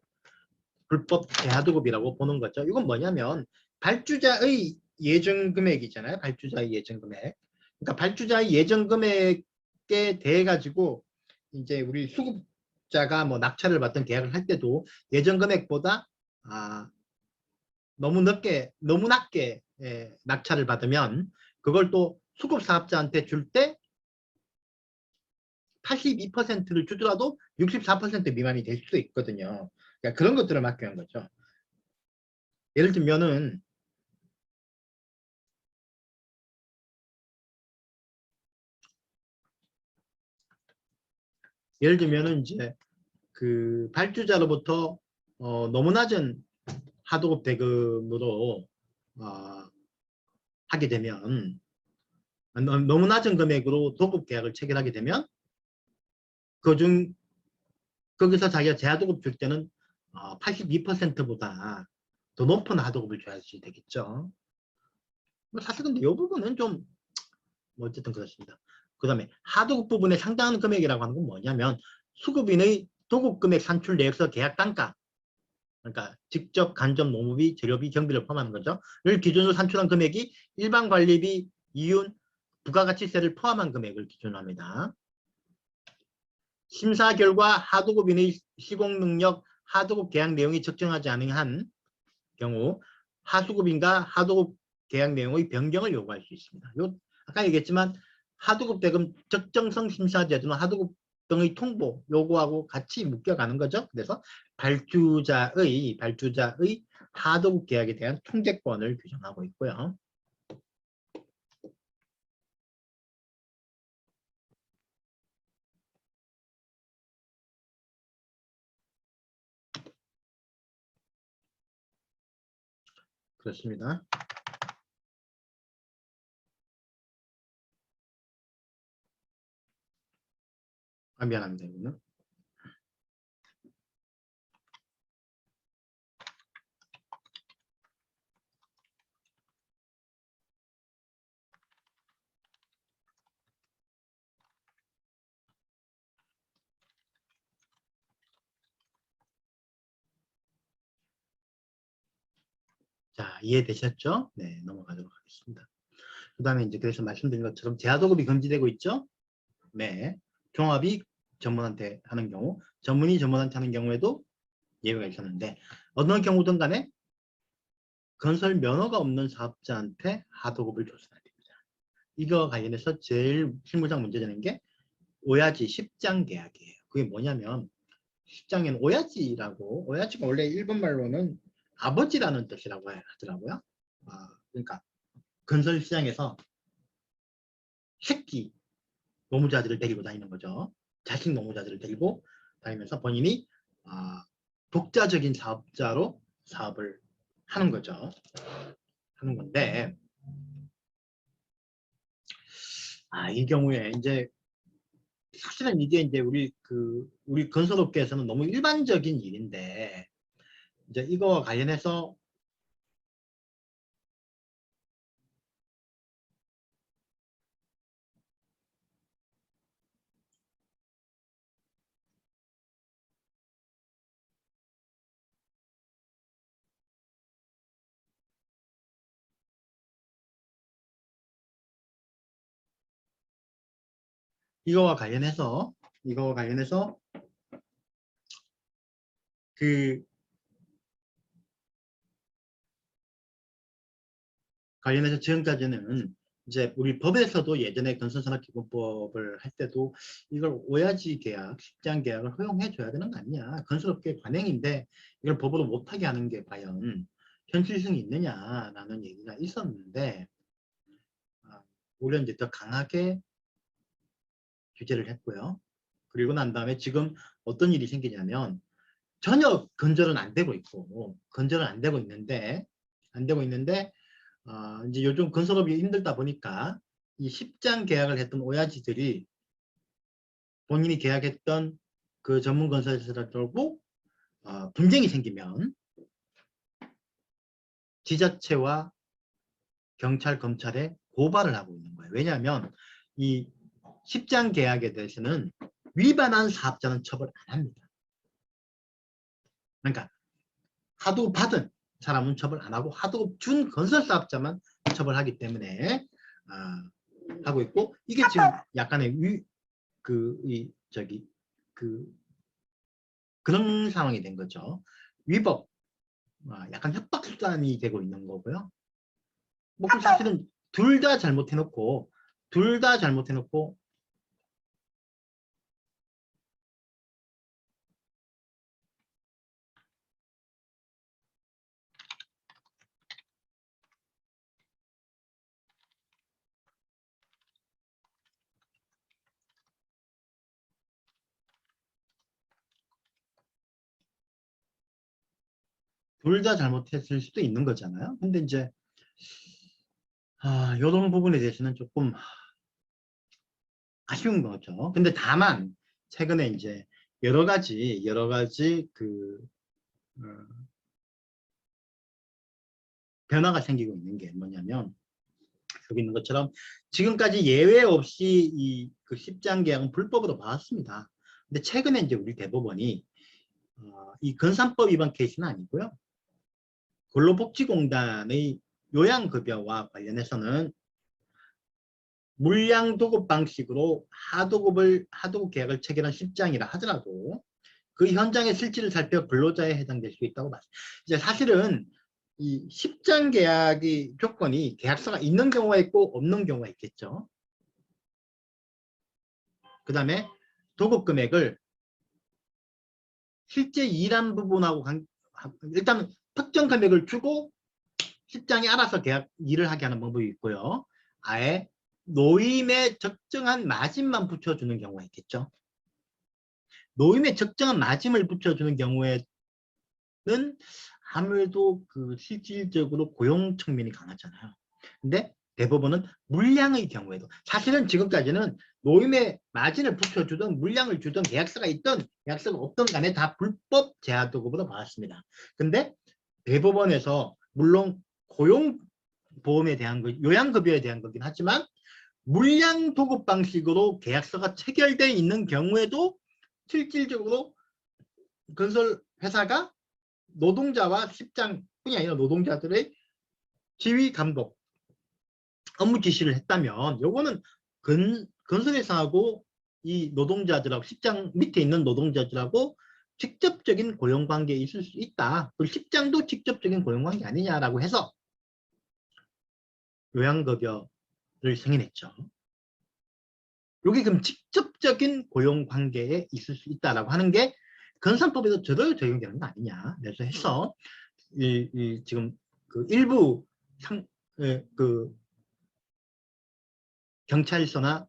불법 대하도급이라고 보는 거죠. 이건 뭐냐면 발주자의 예정 금액이잖아요. 발주자의 예정 금액. 그러니까 발주자의 예정 금액에 대해 가지고 이제 우리 수급자가 뭐 낙찰을 받던 계약을 할 때도 예정 금액보다 너무 낮게 낙찰을 받으면 그걸 또 수급 사업자한테 줄 때 82%를 주더라도 64% 미만이 될 수도 있거든요. 그러니까 그런 것들을 막기 위한 거죠. 예를 들면은 이제 그 발주자로부터 너무 낮은 하도급 대금으로 하게 되면 너무 낮은 금액으로 도급 계약을 체결하게 되면 그중 거기서 자기가 재하도급 줄 때는 82%보다 더 높은 하도급을 줘야지 되겠죠. 사실 근데 이 부분은 좀 뭐 어쨌든 그렇습니다. 그 다음에 하도급 부분에 상당한 금액이라고 하는 건 뭐냐면 수급인의 도급 금액 산출 내역서 계약 단가, 그러니까 직접 간접 노무비, 재료비, 경비를 포함하는 거죠. 를 기준으로 산출한 금액이 일반 관리비, 이윤, 부가가치세를 포함한 금액을 기준으로 합니다. 심사 결과 하도급인의 시공 능력, 하도급 계약 내용이 적정하지 않은 한 경우 하수급인과 하도급 계약 내용의 변경을 요구할 수 있습니다. 아까 얘기했지만 하도급 대금 적정성 심사 제도는 하도급 등의 통보 요구하고 같이 묶여가는 거죠. 그래서 발주자의 하도급 계약에 대한 통제권을 규정하고 있고요. 그렇습니다. 미안합니다. 이거는. 자, 이해되셨죠? 네, 넘어가도록 하겠습니다. 그 다음에 이제 그래서 말씀드린 것처럼 재하도급이 금지되고 있죠? 네. 종합이 전문한테 하는 경우, 전문이 전문한테 하는 경우에도 예외가 있었는데 어느 경우든 간에 건설 면허가 없는 사업자한테 하도급을 줘서는 안 됩니다. 이거 관련해서 제일 실무상 문제되는 게 오야지 10장 계약이에요. 그게 뭐냐면 10장에는 오야지가 원래 일본말로는 아버지라는 뜻이라고 하더라고요. 그러니까 건설 시장에서 새끼 노무자들을 데리고 다니는 거죠. 자식 노무자들을 데리고 다니면서 본인이 독자적인 사업자로 사업을 하는 거죠. 하는 건데, 이 경우에 이제 사실은 이게 이제 우리 건설업계에서는 너무 일반적인 일인데, 이제 이거와 관련해서 이거와 관련해서 그 관련해서 지금까지는 이제 우리 법에서도 예전에 건설산업기본법을 할 때도 이걸 오야지 계약, 직장 계약을 허용해 줘야 되는 거 아니냐. 건설업계 관행인데 이걸 법으로 못하게 하는 게 과연 현실성이 있느냐라는 얘기가 있었는데, 오히려 이제 더 강하게 규제를 했고요. 그리고 난 다음에 지금 어떤 일이 생기냐면 전혀 건설은 안 되고 있고, 건설은 안 되고 있는데 이제 요즘 건설업이 힘들다 보니까 이 10장 계약을 했던 오야지들이 본인이 계약했던 그 전문 건설회사를 들고 분쟁이 생기면 지자체와 경찰, 검찰에 고발을 하고 있는 거예요. 왜냐하면 이 10장 계약에 대해서는 위반한 사업자는 처벌 안 합니다. 그러니까 하도 받은 사람은 처벌 안 하고 하도 준 건설 사업자만 처벌하기 때문에 하고 있고, 이게 지금 약간의 그런 상황이 된 거죠. 위법, 약간 협박 수단이 되고 있는 거고요. 뭐 사실은 둘 다 잘못해놓고 둘 다 잘못했을 수도 있는 거잖아요. 근데 이제 이런 부분에 대해서는 조금 아쉬운 거죠. 근데 다만 최근에 이제 여러 가지 어, 변화가 생기고 있는 게 뭐냐면, 여기 있는 것처럼 지금까지 예외 없이 그 10장 계약은 불법으로 봐왔습니다. 근데 최근에 이제 우리 대법원이 이 건산법 위반 케이스는 아니고요. 근로복지공단의 요양급여와 관련해서는 물량 도급 방식으로 하도급 계약을 체결한 10장이라 하더라도 그 현장의 실질을 살펴 근로자에 해당될 수 있다고 봤습니다. 이제 사실은 이 10장 계약의 조건이 계약서가 있는 경우가 있고 없는 경우가 있겠죠. 그 다음에 도급 금액을 실제 일한 부분하고 일단 특정 금액을 주고 10장이 알아서 일을 하게 하는 방법이 있고요. 아예 노임에 적정한 마진만 붙여주는 경우가 있겠죠. 노임에 적정한 마진을 붙여주는 경우에는 아무래도 그 실질적으로 고용 측면이 강하잖아요. 근데 대법원은 물량의 경우에도, 사실은 지금까지는 노임에 마진을 붙여주든 물량을 주든 계약서가 있든 계약서가 없든 간에 다 불법 제하도급으로 봐왔습니다. 근데 대법원에서 물론 고용보험에 대한 거, 요양급여에 대한 거긴 하지만 물량 도급 방식으로 계약서가 체결되어 있는 경우에도 실질적으로 건설회사가 노동자와 10장뿐이 아니라 노동자들의 지휘 감독, 업무 지시를 했다면 요거는 건설회사하고 이 노동자들하고 10장 밑에 있는 노동자들하고 직접적인 고용관계에 있을 수 있다. 그리고 10장도 직접적인 고용관계 아니냐라고 해서 요양급여를 승인했죠. 이게 그럼 직접적인 고용관계에 있을 수 있다라고 하는 게 건설법에도 제대로 적용되는 거 아니냐. 그래서 해서 지금 그 일부 그 경찰서나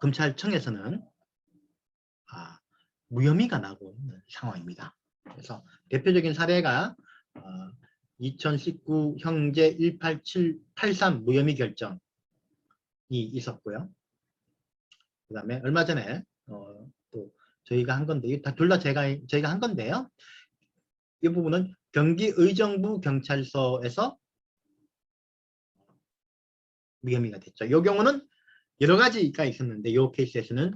검찰청에서는 무혐의가 나고 있는 상황입니다. 그래서 대표적인 사례가 2019 형제 18783 무혐의 결정이 있었고요. 그 다음에 얼마 전에 또 저희가 한 건데, 둘 다 저희가 한 건데요. 이 부분은 경기의정부 경찰서에서 무혐의가 됐죠. 이 경우는 여러 가지가 있었는데, 이 케이스에서는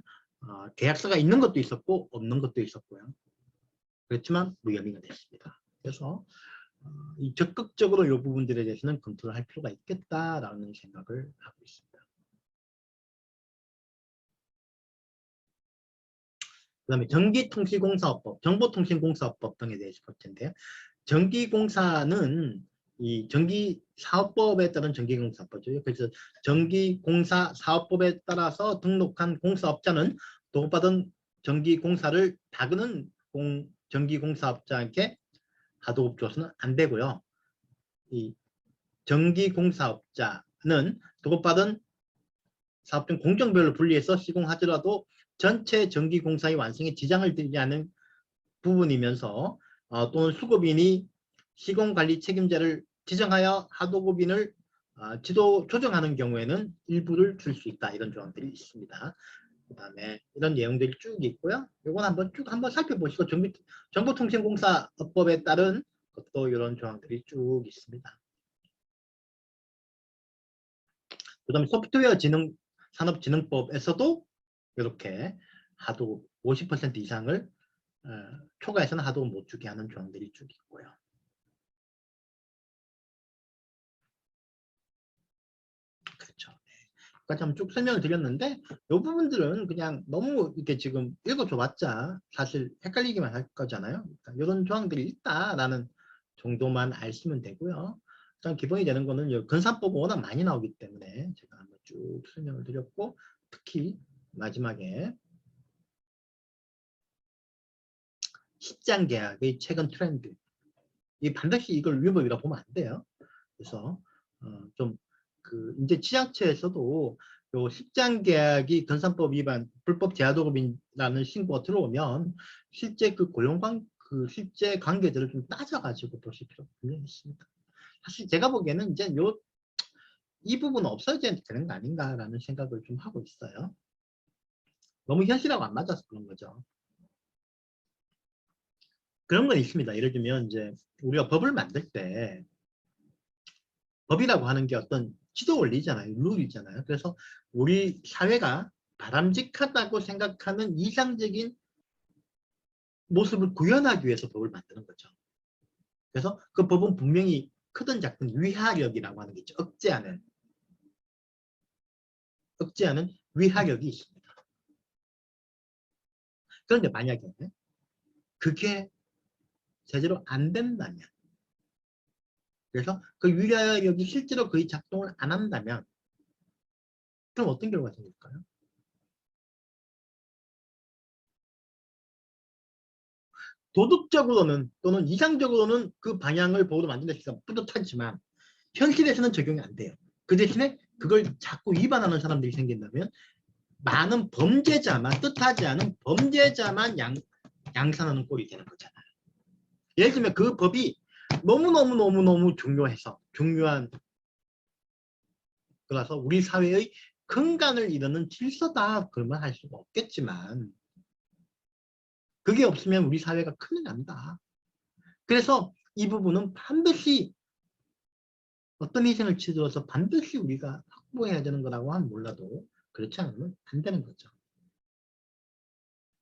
계약서가 있는 것도 있었고 없는 것도 있었고요. 그렇지만 무혐의가 됐습니다. 그래서 적극적으로 이 부분들에 대해서는 검토를 할 필요가 있겠다라는 생각을 하고 있습니다. 그 다음에 전기통신공사업법, 정보통신공사업법 등에 대해서 볼 텐데요. 전기공사는 이 전기사업법에 따른 전기공사업법이죠. 그래서 전기공사 사업법에 따라서 등록한 공사업자는 도급받은 전기공사를 다그는 전기공사업자에게 하도급 줘서는 안 되고요. 이 전기공사업자는 도급받은 사업중 공정별로 분리해서 시공하더라도 전체 전기공사의 완성에 지장을 드리지 않는 부분이면서 또는 수급인이 시공관리 책임자를 지정하여 하도급인을 지도 조정하는 경우에는 일부를 줄 수 있다. 이런 조항들이 있습니다. 그 다음에 이런 내용들이 쭉 있고요. 이건 한번 살펴보시고 정보통신공사법에 따른 것도 이런 조항들이 쭉 있습니다. 그 다음에 소프트웨어 산업진흥법에서도 이렇게 하도급 50% 이상을 초과해서는 하도급 못 주게 하는 조항들이 쭉 있고요. 그렇죠. 여기까지 한번 쭉 설명을 드렸는데 이 부분들은 그냥 너무 이렇게 지금 읽어줘봤자 사실 헷갈리기만 할 거잖아요. 그러니까 이런 조항들이 있다라는 정도만 아시면 되고요. 일단 기본이 되는 거는 건산법은 워낙 많이 나오기 때문에 제가 한번 쭉 설명을 드렸고, 특히 마지막에 시장 계약의 최근 트렌드, 이 반드시 이걸 위법이라고 보면 안 돼요. 그래서 좀 이제 지자체에서도 요 시장 계약이 건산법 위반 불법 제하도급이라는 신고가 들어오면 실제 실제 관계들을 좀 따져가지고 보실 필요가 분명히 있습니다. 사실 제가 보기에는 이제 이 부분은 없어져야 되는 거 아닌가라는 생각을 좀 하고 있어요. 너무 현실하고 안 맞아서 그런 거죠. 그런 건 있습니다. 예를 들면 이제 우리가 법을 만들 때 법이라고 하는 게 어떤 지도 원리잖아요. 룰이잖아요. 그래서 우리 사회가 바람직하다고 생각하는 이상적인 모습을 구현하기 위해서 법을 만드는 거죠. 그래서 그 법은 분명히 크든 작든 위하력이라고 하는 게 있죠. 억제하는 위하력이 있습니다. 그런데 만약에 그게 제대로 안 된다면, 그래서 그 위하력이 실제로 거의 작동을 안 한다면 그럼 어떤 결과가 생길까요? 도덕적으로는 또는 이상적으로는 그 방향을 보고도 만든다 해서 뿌듯하지만 현실에서는 적용이 안 돼요. 그 대신에 그걸 자꾸 위반하는 사람들이 생긴다면 많은 범죄자만, 뜻하지 않은 범죄자만 양산하는 꼴이 되는 거잖아요. 예를 들면 그 법이 너무너무 중요한 그래서 우리 사회의 근간을 이루는 질서다 그러면 할 수가 없겠지만 그게 없으면 우리 사회가 큰일 난다. 그래서 이 부분은 반드시 어떤 희생을 치르어서 반드시 우리가 확보해야 되는 거라고 하면 몰라도 그렇지 않으면 안 되는 거죠.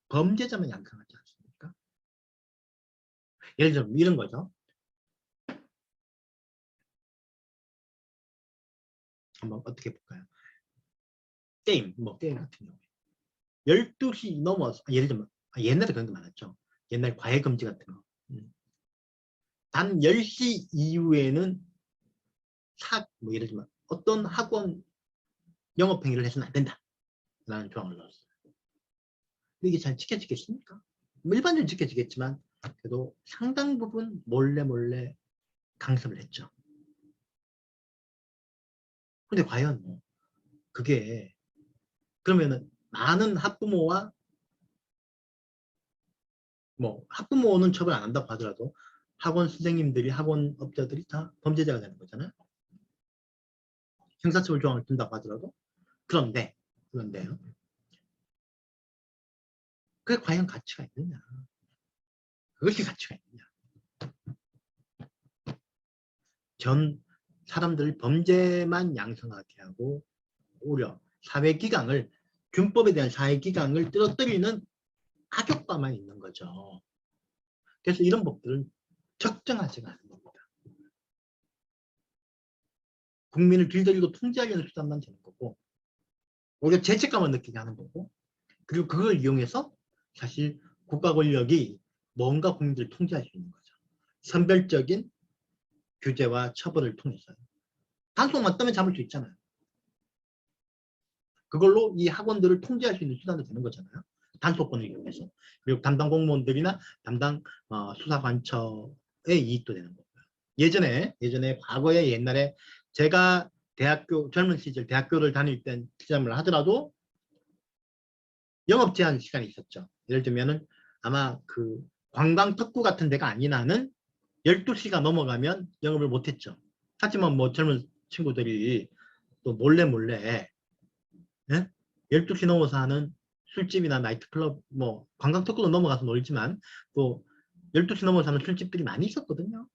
범죄자만 양성하지 않습니까? 예를 들면 이런 거죠. 한번 어떻게 볼까요? 게임 같은 경우에 12시 넘어서 예를 들면 옛날에 그런 게 많았죠. 옛날 과외 금지 같은 거. 단 10시 이후에는 예를 들면 어떤 학원 영업행위를 해서는 안 된다 라는 조항을 넣었어요. 근데 이게 잘 지켜지겠습니까? 일반적으로 지켜지겠지만 그래도 상당 부분 몰래 강습을 했죠. 근데 과연 그게 그러면은 많은 학부모와 뭐 학부모는 처벌 안 한다고 하더라도 학원 선생님들이 학원업자들이 다 범죄자가 되는 거잖아요. 형사처벌 조항을 둔다고 하더라도. 그런데요. 그게 과연 가치가 있느냐. 그것이 가치가 있느냐. 전 사람들 범죄만 양성하게 하고 오히려 사회기강을, 균법에 대한 사회기강을 떨어뜨리는 악효과만 있는 거죠. 그래서 이런 법들은 적정하지가 않은 겁니다. 국민을 길들이고 통제하려는 수단만 되는 거고, 오히려 죄책감을 느끼게 하는 거고, 그리고 그걸 이용해서 사실 국가 권력이 뭔가 국민들을 통제할 수 있는 거죠. 선별적인 규제와 처벌을 통해서요. 단속만 뜨면 잡을 수 있잖아요. 그걸로 이 학원들을 통제할 수 있는 수단도 되는 거잖아요. 단속권을 이용해서. 그리고 담당 공무원들이나 담당 수사관처의 이익도 되는 거고요. 예전에 과거에 옛날에 제가 젊은 시절 대학교를 다닐 때 시험을 하더라도 영업 제한 시간이 있었죠. 예를 들면은 아마 그 관광 특구 같은 데가 아닌 한은 12시가 넘어가면 영업을 못했죠. 하지만 뭐 젊은 친구들이 또 몰래 예? 12시 넘어서 하는 술집이나 나이트클럽, 뭐 관광 특구도 넘어가서 놀지만 또 12시 넘어서 하는 술집들이 많이 있었거든요.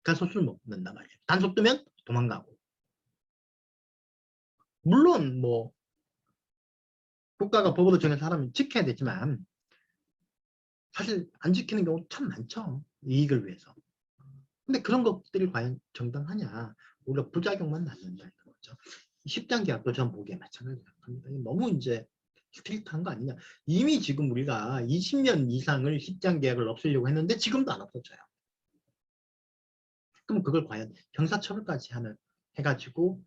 가서 술 먹는단 말이에요. 단속 뜨면 도망가고. 물론 뭐 국가가 법으로 정해서 하라면 지켜야 되지만 사실 안 지키는 경우 참 많죠. 이익을 위해서. 근데 그런 것들이 과연 정당하냐. 우리가 부작용만 낳는다는 거죠. 10장 계약도 전 보기에 마찬가지로 생각합니다. 너무 이제 스트릿한 거 아니냐. 이미 지금 우리가 20년 이상을 10장 계약을 없애려고 했는데 지금도 안 없어져요. 그럼 그걸 과연 형사처벌까지 해가지고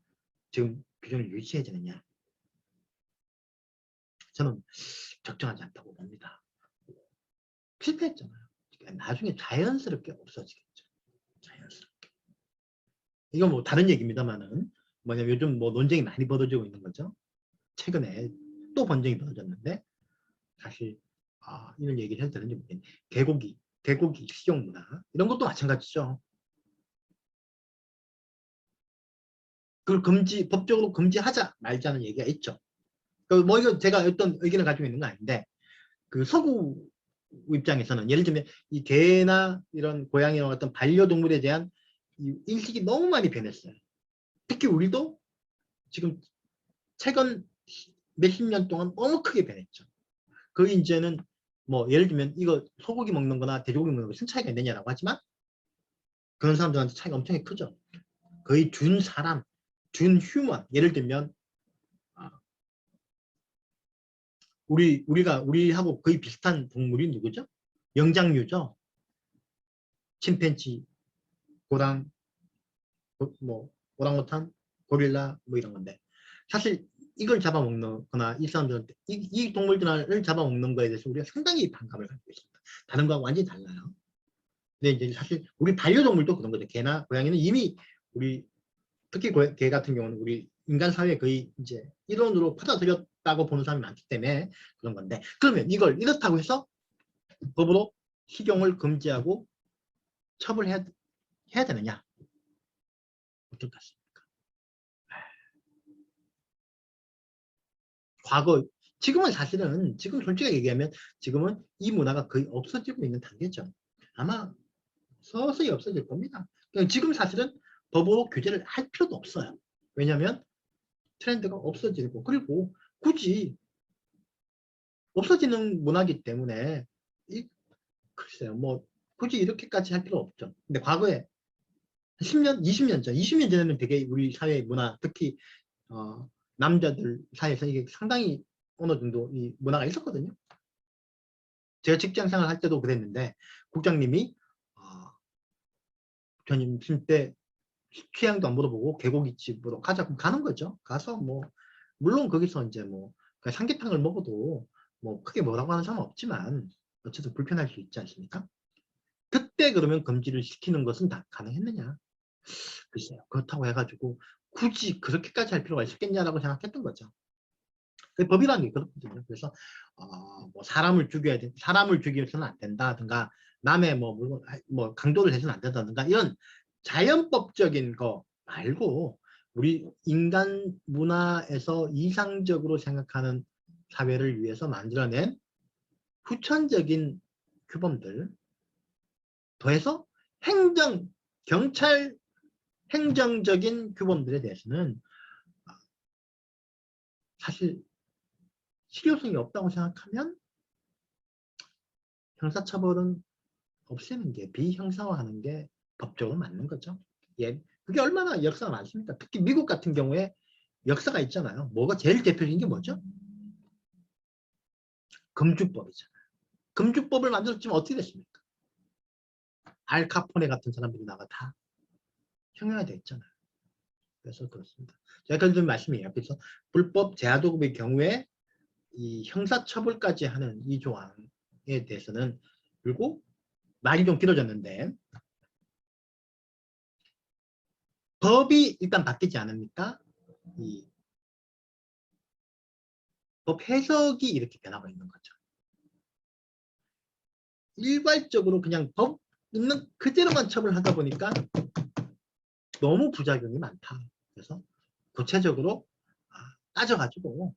지금 규정을 유지해야 되느냐. 저는 적정하지 않다고 봅니다. 실패했잖아요. 나중에 자연스럽게 없어지겠죠. 자연스럽게. 이건 뭐 다른 얘기입니다만은 뭐냐면 요즘 뭐 논쟁이 많이 벌어지고 있는 거죠. 최근에 또 번쟁이 벌어졌는데 사실 이런 얘기를 해도 되는지 모르겠는데 개고기 식용 문화 이런 것도 마찬가지죠. 그걸 법적으로 금지하자 말자는 얘기가 있죠. 뭐 이거 제가 어떤 의견을 가지고 있는 건 아닌데 그 서구 입장에서는 예를 들면 이 개나 이런 고양이나 어떤 반려동물에 대한 이 인식이 너무 많이 변했어요. 특히 우리도 지금 최근 몇십 년 동안 너무 크게 변했죠. 그 이제는 뭐 예를 들면 이거 소고기 먹는 거나 돼지고기 먹는 거 무슨 차이가 있느냐라고 하지만 그런 사람들한테 차이가 엄청 크죠. 거의 준 사람, 준 휴먼. 예를 들면 우리하고 거의 비슷한 동물이 누구죠? 영장류죠. 침팬지, 고랑, 뭐 오랑우탄, 고릴라 뭐 이런 건데 사실 이걸 잡아먹는 거나 이 사람들한테 이 동물들을 잡아먹는 거에 대해서 우리가 상당히 반감을 가지고 있습니다. 다른 거하고 완전히 달라요. 근데 이제 사실 우리 반려동물도 그런 거죠. 개나 고양이는 이미 우리 특히 개 같은 경우는 우리 인간 사회에 거의 이제 일원으로 받아들였다고 보는 사람이 많기 때문에 그런 건데 그러면 이걸 이렇다고 해서 법으로 식용을 금지하고 처벌해야 되느냐? 어떨 것 같습니까? 과거 지금은 사실은 지금 솔직하게 얘기하면 지금은 이 문화가 거의 없어지고 있는 단계죠. 아마 서서히 없어질 겁니다. 지금 사실은 법으로 규제를 할 필요도 없어요. 왜냐하면 트렌드가 없어지고 그리고 굳이 없어지는 문화이기 때문에 글쎄요 뭐 굳이 이렇게까지 할 필요 없죠. 근데 과거에 10년, 20년 전, 20년 전에는 되게 우리 사회 문화 특히 남자들 사이에서 이게 상당히 어느 정도 이 문화가 있었거든요. 제가 직장 생활할 때도 그랬는데 국장님이 부처님 때 취향도 안 물어보고 개고기집으로 가자 그럼 가는 거죠. 가서 뭐 물론 거기서 이제 뭐 삼계탕을 먹어도 뭐 크게 뭐라고 하는 사람은 없지만 어쨌든 불편할 수 있지 않습니까? 그때 그러면 금지를 시키는 것은 다 가능했느냐? 글쎄요. 그렇다고 해가지고 굳이 그렇게까지 할 필요가 있었겠냐라고 생각했던 거죠. 법이라는 게 그렇거든요. 그래서 뭐 사람을 죽여서는 안 된다든가 남의 뭐 강도를 해서는 안 된다든가 이런 자연법적인 거 말고 우리 인간 문화에서 이상적으로 생각하는 사회를 위해서 만들어낸 후천적인 규범들 더해서 경찰 행정적인 규범들에 대해서는 사실 실효성이 없다고 생각하면 형사처벌은 없애는 게 비형사화하는 게 법적으로 맞는 거죠. 예, 그게 얼마나 역사가 많습니까? 특히 미국 같은 경우에 역사가 있잖아요. 뭐가 제일 대표적인 게 뭐죠? 금주법이잖아요. 금주법을 만들었지만 어떻게 됐습니까? 알카포네 같은 사람들이 나가 다 형량이 됐잖아요. 그래서 그렇습니다. 제가 드린 말씀이에요. 그래서 불법 제하도급의 경우에 이 형사처벌까지 하는 이 조항에 대해서는 그리고 말이 좀 길어졌는데 법이 일단 바뀌지 않으니까 이 법 해석이 이렇게 변하고 있는 거죠. 일괄적으로 그냥 법 있는 그대로만 처벌하다 보니까 너무 부작용이 많다. 그래서 구체적으로 따져가지고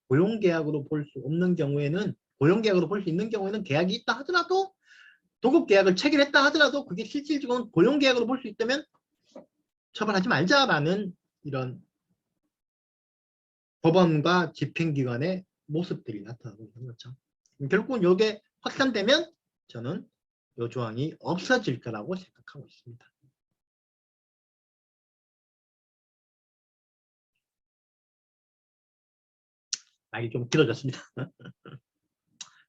고용계약으로 볼 수 없는 경우에는 고용계약으로 볼 수 있는 경우에는 계약이 있다 하더라도 도급계약을 체결했다 하더라도 그게 실질적으로 고용계약으로 볼 수 있다면 처벌하지 말자라는 이런 법원과 집행기관의 모습들이 나타나고 있는 거죠. 결국은 이게 확산되면 저는 이 조항이 없어질 거라고 생각하고 있습니다. 말이 좀 길어졌습니다.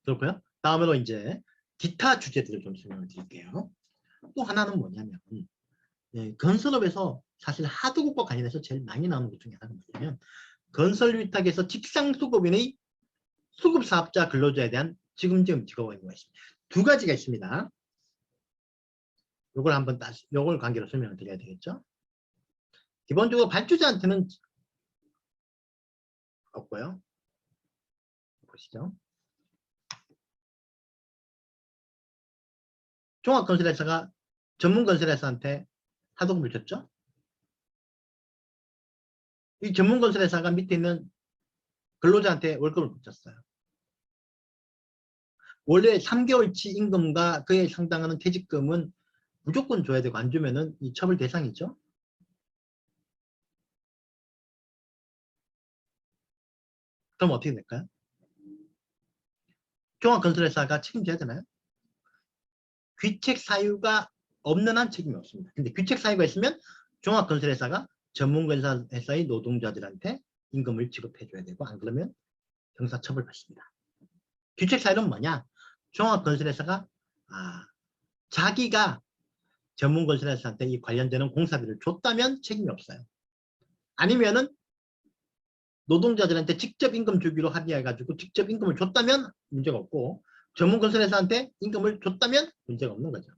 그렇고요. 다음으로 이제 기타 주제들을 좀 설명을 드릴게요. 또 하나는 뭐냐면 건설업에서 사실 하도급과 관련해서 제일 많이 나오는 것 중에 하나가 뭐냐면 건설 위탁에서 직상 수급인의 수급 사업자 근로자에 대한 지금지금 직업의 경우가 있습니다. 두 가지가 있습니다. 요걸 관계로 설명을 드려야 되겠죠. 기본적으로 발주자한테는 없고요. 보시죠. 종합건설회사가 전문건설회사한테 하도급을 줬죠. 이 전문건설회사가 밑에 있는 근로자한테 월급을 못 줬어요. 원래 3개월치 임금과 그에 상당하는 퇴직금은 무조건 줘야 되고 안 주면은 이 처벌 대상이죠. 그럼 어떻게 될까요? 종합건설회사가 책임져야 되나요? 귀책 사유가 없는 한 책임이 없습니다. 근데 귀책 사유가 있으면 종합건설회사가 전문건설회사의 노동자들한테 임금을 지급해줘야 되고 안 그러면 형사처벌 받습니다. 귀책 사유는 뭐냐? 종합건설회사가 자기가 전문건설회사한테 이 관련되는 공사비를 줬다면 책임이 없어요. 아니면은 노동자들한테 직접 임금 주기로 합의해가지고 직접 임금을 줬다면 문제가 없고 전문건설회사한테 임금을 줬다면 문제가 없는 거죠.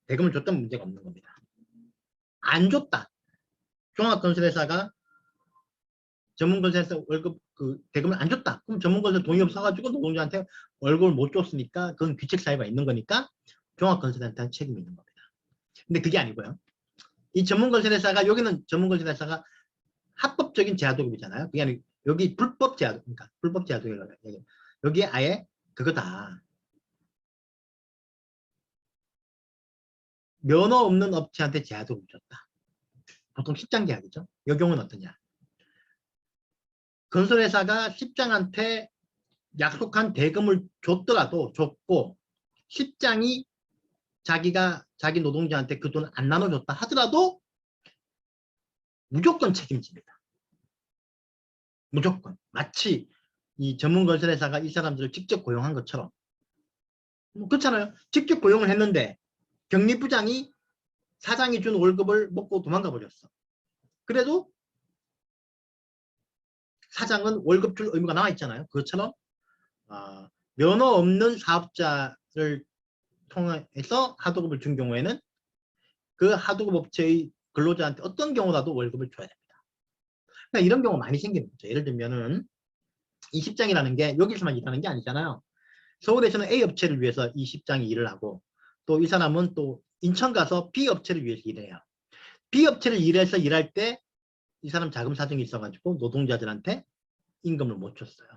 대금을 줬다면 문제가 없는 겁니다. 안 줬다. 종합건설회사가 전문건설회사 월급 대금을 안 줬다. 그럼 전문건설 돈이 없어가지고 노동자한테 월급을 못 줬으니까 그건 귀책 사유가 있는 거니까 종합건설한테는 책임이 있는 겁니다. 근데 그게 아니고요. 이 전문건설회사가 여기는 전문건설회사가 합법적인 제하도급이잖아요. 그게 아니고 여기 불법 제하도급, 그러니까 불법 제하도급이라고 해요. 여기에 아예 그거다. 면허 없는 업체한테 제하도급을 줬다. 보통 십장 계약이죠. 이 경우는 어떠냐? 건설회사가 십장한테 약속한 대금을 줬고 십장이 자기 노동자한테 그 돈을 안 나눠줬다 하더라도 무조건 책임집니다. 무조건. 마치 이 전문건설회사가 이 사람들을 직접 고용한 것처럼. 그렇잖아요. 직접 고용을 했는데 경리부장이 사장이 준 월급을 먹고 도망가 버렸어. 그래도 사장은 월급 줄 의무가 나와 있잖아요. 그것처럼 면허 없는 사업자를 통해서 하도급을 준 경우에는 그 하도급 업체의 근로자한테 어떤 경우라도 월급을 줘야 됩니다. 그러니까 이런 경우 많이 생기는 거죠. 예를 들면은 이 십장이라는 게 여기서만 일하는 게 아니잖아요. 서울에서는 A 업체를 위해서 이 십장이 일을 하고 또 이 사람은 또 인천 가서 B 업체를 위해서 일해요. B 업체를 일해서 일할 때 이 사람 자금 사정이 있어가지고 노동자들한테 임금을 못 줬어요.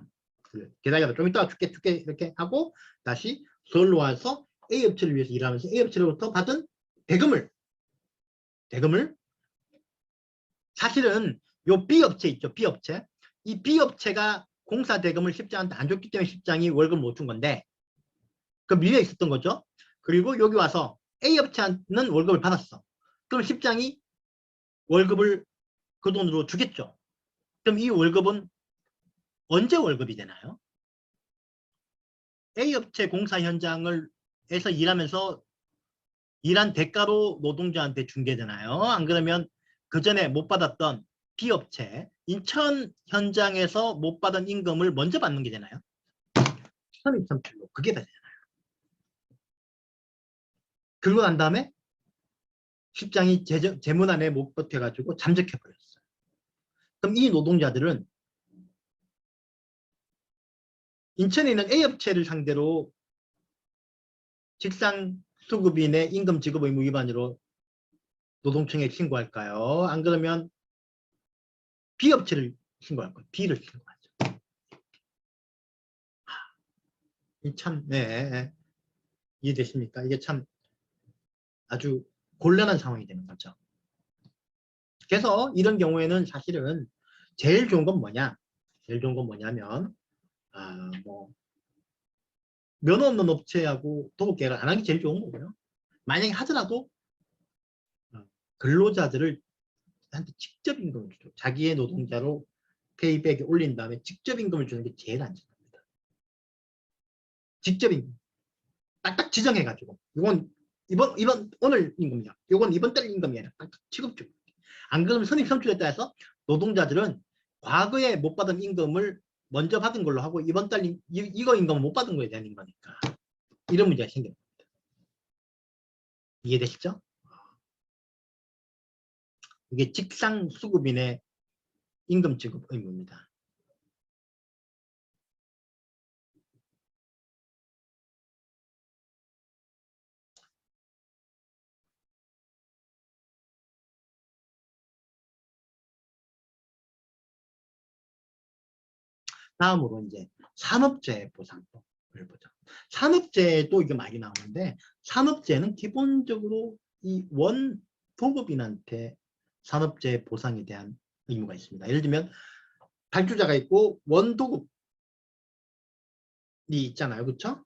기다려봐 좀 이따가 줄게 이렇게 하고 다시 서울로 와서 A 업체를 위해서 일하면서 A 업체로부터 받은 대금을 사실은 요 B 업체 있죠. B 업체. 이 B 업체가 공사 대금을 십장한테 안 줬기 때문에 십장이 월급을 못 준 건데 그 밀려 있었던 거죠. 그리고 여기 와서 A 업체는 월급을 받았어. 그럼 십장이 월급을 그 돈으로 주겠죠. 그럼 이 월급은 언제 월급이 되나요? A 업체 공사 현장을 에서 일하면서 일한 대가로 노동자한테 준 게 되나요? 안 그러면 그 전에 못 받았던 B 업체 인천 현장에서 못 받은 임금을 먼저 받는 게 되나요? 1327로 그게 다 되잖아요. 그러고 난 다음에 십장이 재문안에 못 버텨가지고 잠적해 버렸어요. 그럼 이 노동자들은 인천에 있는 A 업체를 상대로 직상 수급인의 임금 지급 의무 위반으로 노동청에 신고할까요? 안 그러면 B 업체를 신고할 거예요. B를 신고하죠. 참, 네, 이해되십니까? 이게 참 아주 곤란한 상황이 되는 거죠. 그래서 이런 경우에는 사실은 제일 좋은 건 뭐냐? 제일 좋은 건 뭐냐면 뭐 면허 없는 업체하고 도급 계약을 안 하는 게 제일 좋은 거고요. 만약에 하더라도 근로자들을 한테 직접 임금을 주죠. 자기의 노동자로 페이백에 올린 다음에 직접 임금을 주는 게 제일 안전합니다. 직접 임금. 딱딱 지정해가지고 이건 이번 오늘 임금이야. 이건 이번 달 임금이야. 딱딱 취급주. 안 그러면 선입 선출에 따라서 노동자들은 과거에 못 받은 임금을 먼저 받은 걸로 하고 이번 달 이거 임금은 못 받은 거에 대한 임금이니까 이런 문제가 생깁니다. 이해되시죠? 이게 직상 수급인의 임금 지급 의무입니다. 다음으로 이제 산업재해 보상법을 보죠. 산업재해도 이게 많이 나오는데 산업재해는 기본적으로 이 원도급인한테 산업재해 보상에 대한 의무가 있습니다. 예를 들면 발주자가 있고 원도급이 있잖아요. 그렇죠?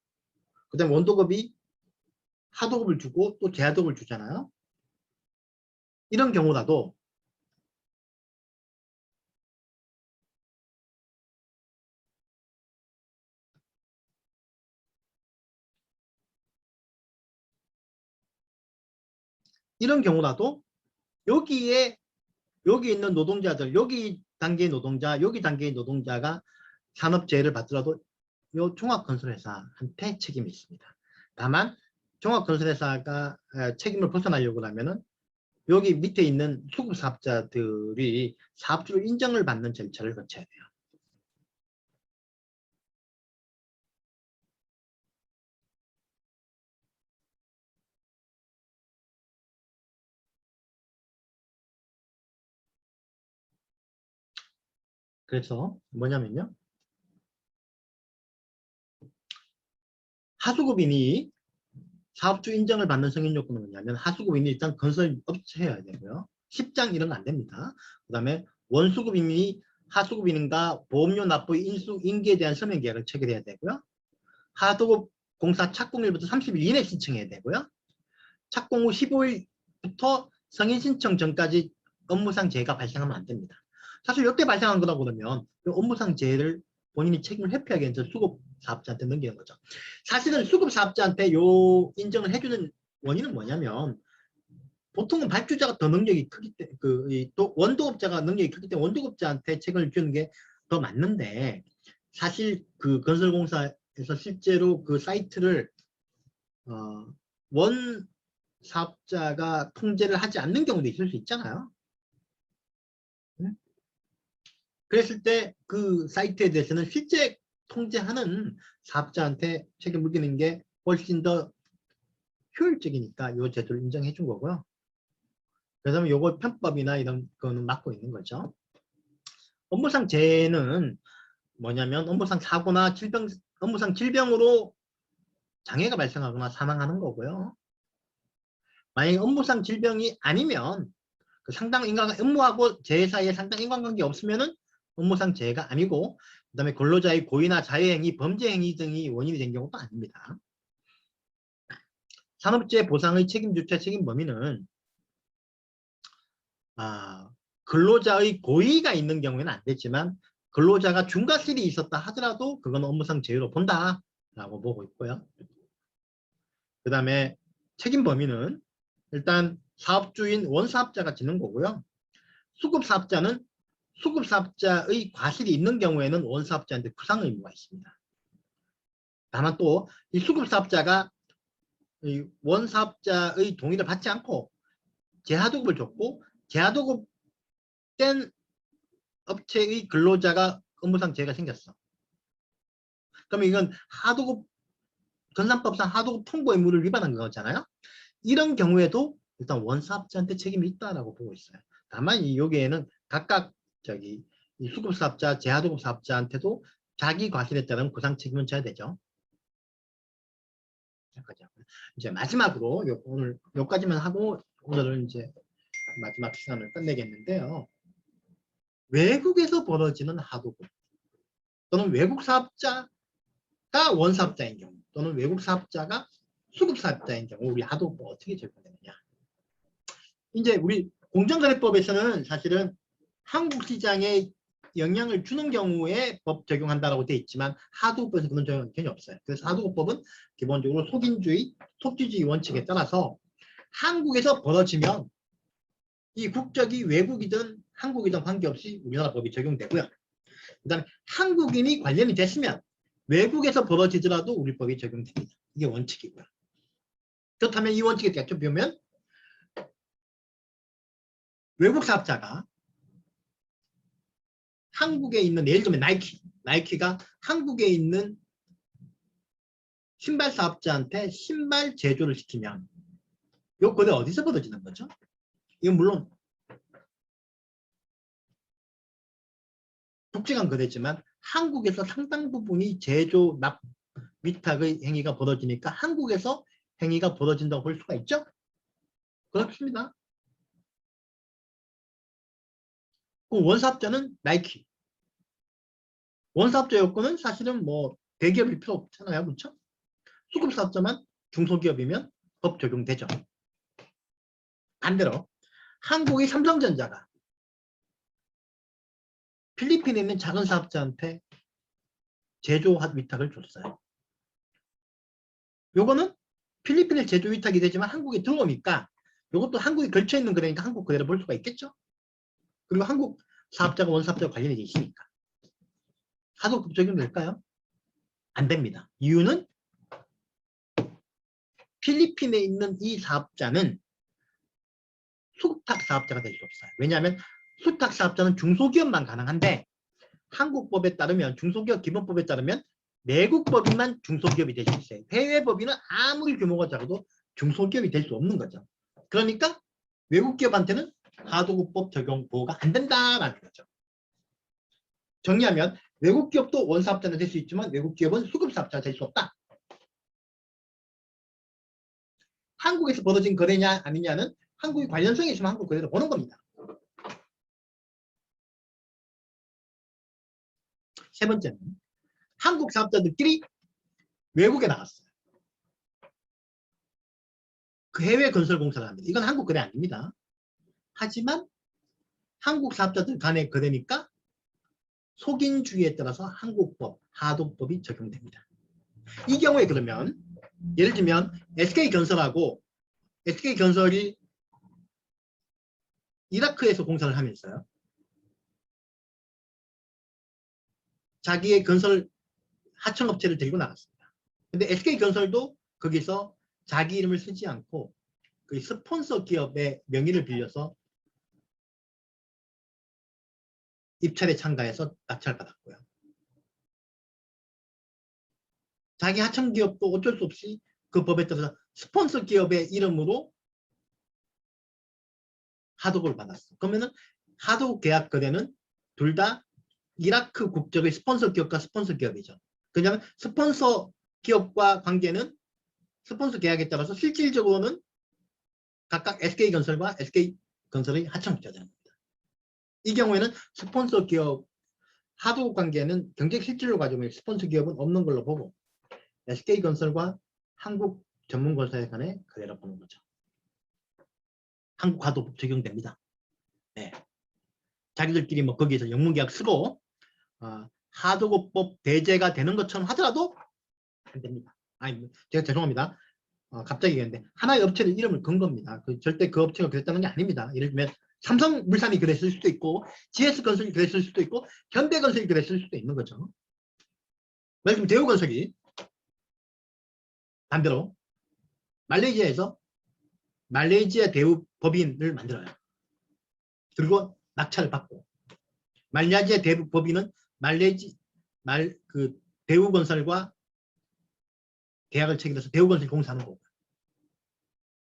그다음에 원도급이 하도급을 주고 또 재하도급을 주잖아요. 이런 경우라도 이런 경우라도 여기에 여기 있는 노동자들 여기 단계의 노동자 여기 단계의 노동자가 산업재해를 받더라도 이 종합건설회사한테 책임이 있습니다. 다만 종합건설회사가 책임을 벗어나려고 하면은 여기 밑에 있는 수급사업자들이 사업주로 인정을 받는 절차를 거쳐야 돼요. 그래서 뭐냐면요. 하수급인이 사업주 인정을 받는 승인 요건은 뭐냐면 하수급인이 일단 건설업체여야 되고요. 십장 이런 거 안 됩니다. 그 다음에 원수급인이 하수급인과 보험료 납부 인수 인계에 대한 서면 계약을 체결해야 되고요. 하도급 공사 착공일부터 30일 이내 신청해야 되고요. 착공 후 15일부터 승인 신청 전까지 업무상 재해가 발생하면 안 됩니다. 사실 이때 발생한 거라고 그러면 업무상 재해를 본인이 책임을 회피하기 위해서 수급사업자한테 넘기는 거죠. 사실은 수급사업자한테 요 인정을 해주는 원인은 뭐냐면 보통은 발주자가 더 능력이 크기 때문에 또 원도업자가 능력이 크기 때문에 원도업자한테 책임을 주는 게 더 맞는데 사실 그 건설공사에서 실제로 그 사이트를 원 사업자가 통제를 하지 않는 경우도 있을 수 있잖아요. 그랬을 때 그 사이트에 대해서는 실제 통제하는 사업자한테 책임 물기는 게 훨씬 더 효율적이니까 이 제도를 인정해 준 거고요. 그래서 요거 편법이나 이런 거는 막고 있는 거죠. 업무상 재해는 뭐냐면 업무상 사고나 질병, 업무상 질병으로 장애가 발생하거나 사망하는 거고요. 만약에 업무상 질병이 아니면 그 상당 인간관계, 업무하고 재해 사이에 상당 인간관계 없으면은 업무상 재해가 아니고, 그 다음에 근로자의 고의나 자해행위, 범죄행위 등이 원인이 된 경우도 아닙니다. 산업재해 보상의 책임 주체 책임 범위는 근로자의 고의가 있는 경우에는 안 되지만 근로자가 중과실이 있었다 하더라도 그건 업무상 재해로 본다라고 보고 있고요. 그 다음에 책임 범위는 일단 사업주인 원사업자가 지는 거고요. 수급사업자는 수급사업자의 과실이 있는 경우에는 원사업자한테 구상 의무가 있습니다. 다만 또 이 수급사업자가 이 원사업자의 동의를 받지 않고 재하도급을 줬고 재하도급된 업체의 근로자가 업무상 재해가 생겼어. 그러면 이건 하도급 건산법상 하도급 통보 의무를 위반한 거잖아요. 이런 경우에도 일단 원사업자한테 책임이 있다라고 보고 있어요. 다만 여기에는 각각 이 수급사업자, 재하도급 사업자한테도 자기 과실에 따른 구상 책임은 져야 되죠. 이제 마지막으로 오늘 여기까지만 하고 오늘은 이제 마지막 시간을 끝내겠는데요. 외국에서 벌어지는 하도급 또는 외국 사업자가 원사업자인 경우 또는 외국 사업자가 수급 사업자인 경우 우리 하도급 어떻게 적용되느냐. 이제 우리 공정거래법에서는 사실은 한국 시장에 영향을 주는 경우에 법 적용한다라고 되어 있지만 하도급에서 그런 적용 전혀 없어요. 그래서 하도급법은 기본적으로 속인주의, 속지주의 원칙에 따라서 한국에서 벌어지면 이 국적이 외국이든 한국이든 관계없이 우리나라 법이 적용되고요. 그 다음에 한국인이 관련이 됐으면 외국에서 벌어지더라도 우리 법이 적용됩니다. 이게 원칙이고요. 그렇다면 이 원칙에 대처하면 외국 사업자가 한국에 있는, 예를 들면 나이키가 한국에 있는 신발 사업자한테 신발 제조를 시키면 이 거래 어디서 벌어지는 거죠? 이건 물론 국제간 거래지만 한국에서 상당 부분이 제조, 납, 위탁의 행위가 벌어지니까 한국에서 행위가 벌어진다고 볼 수가 있죠? 그렇습니다. 그럼 원사업자는 나이키. 원사업자 요건은 사실은 뭐 대기업일 필요 없잖아요. 그렇죠? 수급사업자만 중소기업이면 법 적용되죠. 반대로 한국의 삼성전자가 필리핀에 있는 작은 사업자한테 제조 위탁을 줬어요. 요거는 필리핀에 제조 위탁이 되지만 한국에 들어오니까 요것도 한국에 걸쳐있는 거래니까 한국 거래를 볼 수가 있겠죠. 그리고 한국 사업자가 원사업자와 관련이 돼 있으니까. 하도급 적용될까요? 안 됩니다. 이유는 필리핀에 있는 이 사업자는 수탁 사업자가 될 수 없어요. 왜냐하면 수탁 사업자는 중소기업만 가능한데 한국법에 따르면 중소기업 기본법에 따르면 내국 법인만 중소기업이 될 수 있어요. 해외 법인은 아무리 규모가 작아도 중소기업이 될 수 없는 거죠. 그러니까 외국 기업한테는 하도급법 적용 보호가 안 된다라는 거죠. 정리하면 외국 기업도 원사업자는 될 수 있지만 외국 기업은 수급사업자가 될 수 없다. 한국에서 벌어진 거래냐 아니냐는 한국이 관련성이 있으면 한국 거래를 보는 겁니다. 세 번째는 한국 사업자들끼리 외국에 나갔어요. 그 해외 건설공사를 합니다. 이건 한국 거래 아닙니다. 하지만 한국 사업자들 간의 거래니까 속인주의에 따라서 한국법, 하도법이 적용됩니다. 이 경우에 그러면 예를 들면 SK건설하고 SK건설이 이라크에서 공사를 하면서요. 자기의 건설 하청업체를 데리고 나갔습니다. 근데 SK건설도 거기서 자기 이름을 쓰지 않고 그 스폰서 기업의 명의를 빌려서 입찰에 참가해서 낙찰받았고요. 자기 하청 기업도 어쩔 수 없이 그 법에 따라서 스폰서 기업의 이름으로 하독을 받았어. 그러면은 하독 계약 거래는 둘 다 이라크 국적의 스폰서 기업과 스폰서 기업이죠. 왜냐하면 스폰서 기업과 관계는 스폰서 계약에 따라서 실질적으로는 각각 SK건설과 SK건설의 하청업자입니다. 이 경우에는 스폰서 기업 하도급 관계는 경제 실질로 가지고 있는 스폰서 기업은 없는 걸로 보고 SK건설과 한국전문건설 간의 거래를 보는 거죠. 한국하도급 적용됩니다. 네. 자기들끼리 뭐 거기에서 영문계약 쓰고 하도급법 대제가 되는 것처럼 하더라도 안 됩니다. 아니 제가 죄송합니다. 갑자기 얘기했는데 하나의 업체를 이름을 건 겁니다. 절대 그 업체가 그랬다는 게 아닙니다. 예를 들면 삼성물산이 그랬을 수도 있고 GS건설이 그랬을 수도 있고 현대건설이 그랬을 수도 있는 거죠. 예를 들면 대우건설이 반대로 말레이시아에서 말레이시아 대우 법인을 만들어요. 그리고 낙찰을 받고 말레이시아 대우 법인은 대우건설과 계약을 체결해서 대우건설이 공사하는 거고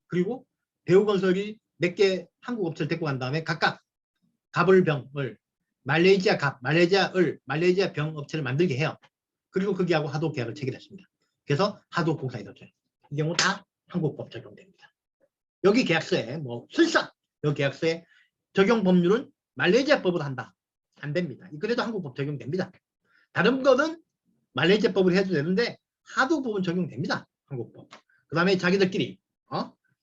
그리고 대우건설이 몇 개 한국 업체를 데리고 간 다음에 각각 갑을병을 말레이시아 갑, 말레이시아 을, 말레이시아 병 업체를 만들게 해요. 그리고 거기하고 하도 계약을 체결했습니다. 그래서 하도 공사에 넣어줘요. 이 경우 다 한국법 적용됩니다. 여기 계약서에 뭐 설사 여기 계약서에 적용 법률은 말레이시아 법으로 한다. 안 됩니다. 그래도 한국법 적용됩니다. 다른 거는 말레이시아 법을 해도 되는데 하도 법은 적용됩니다. 한국법. 그 다음에 자기들끼리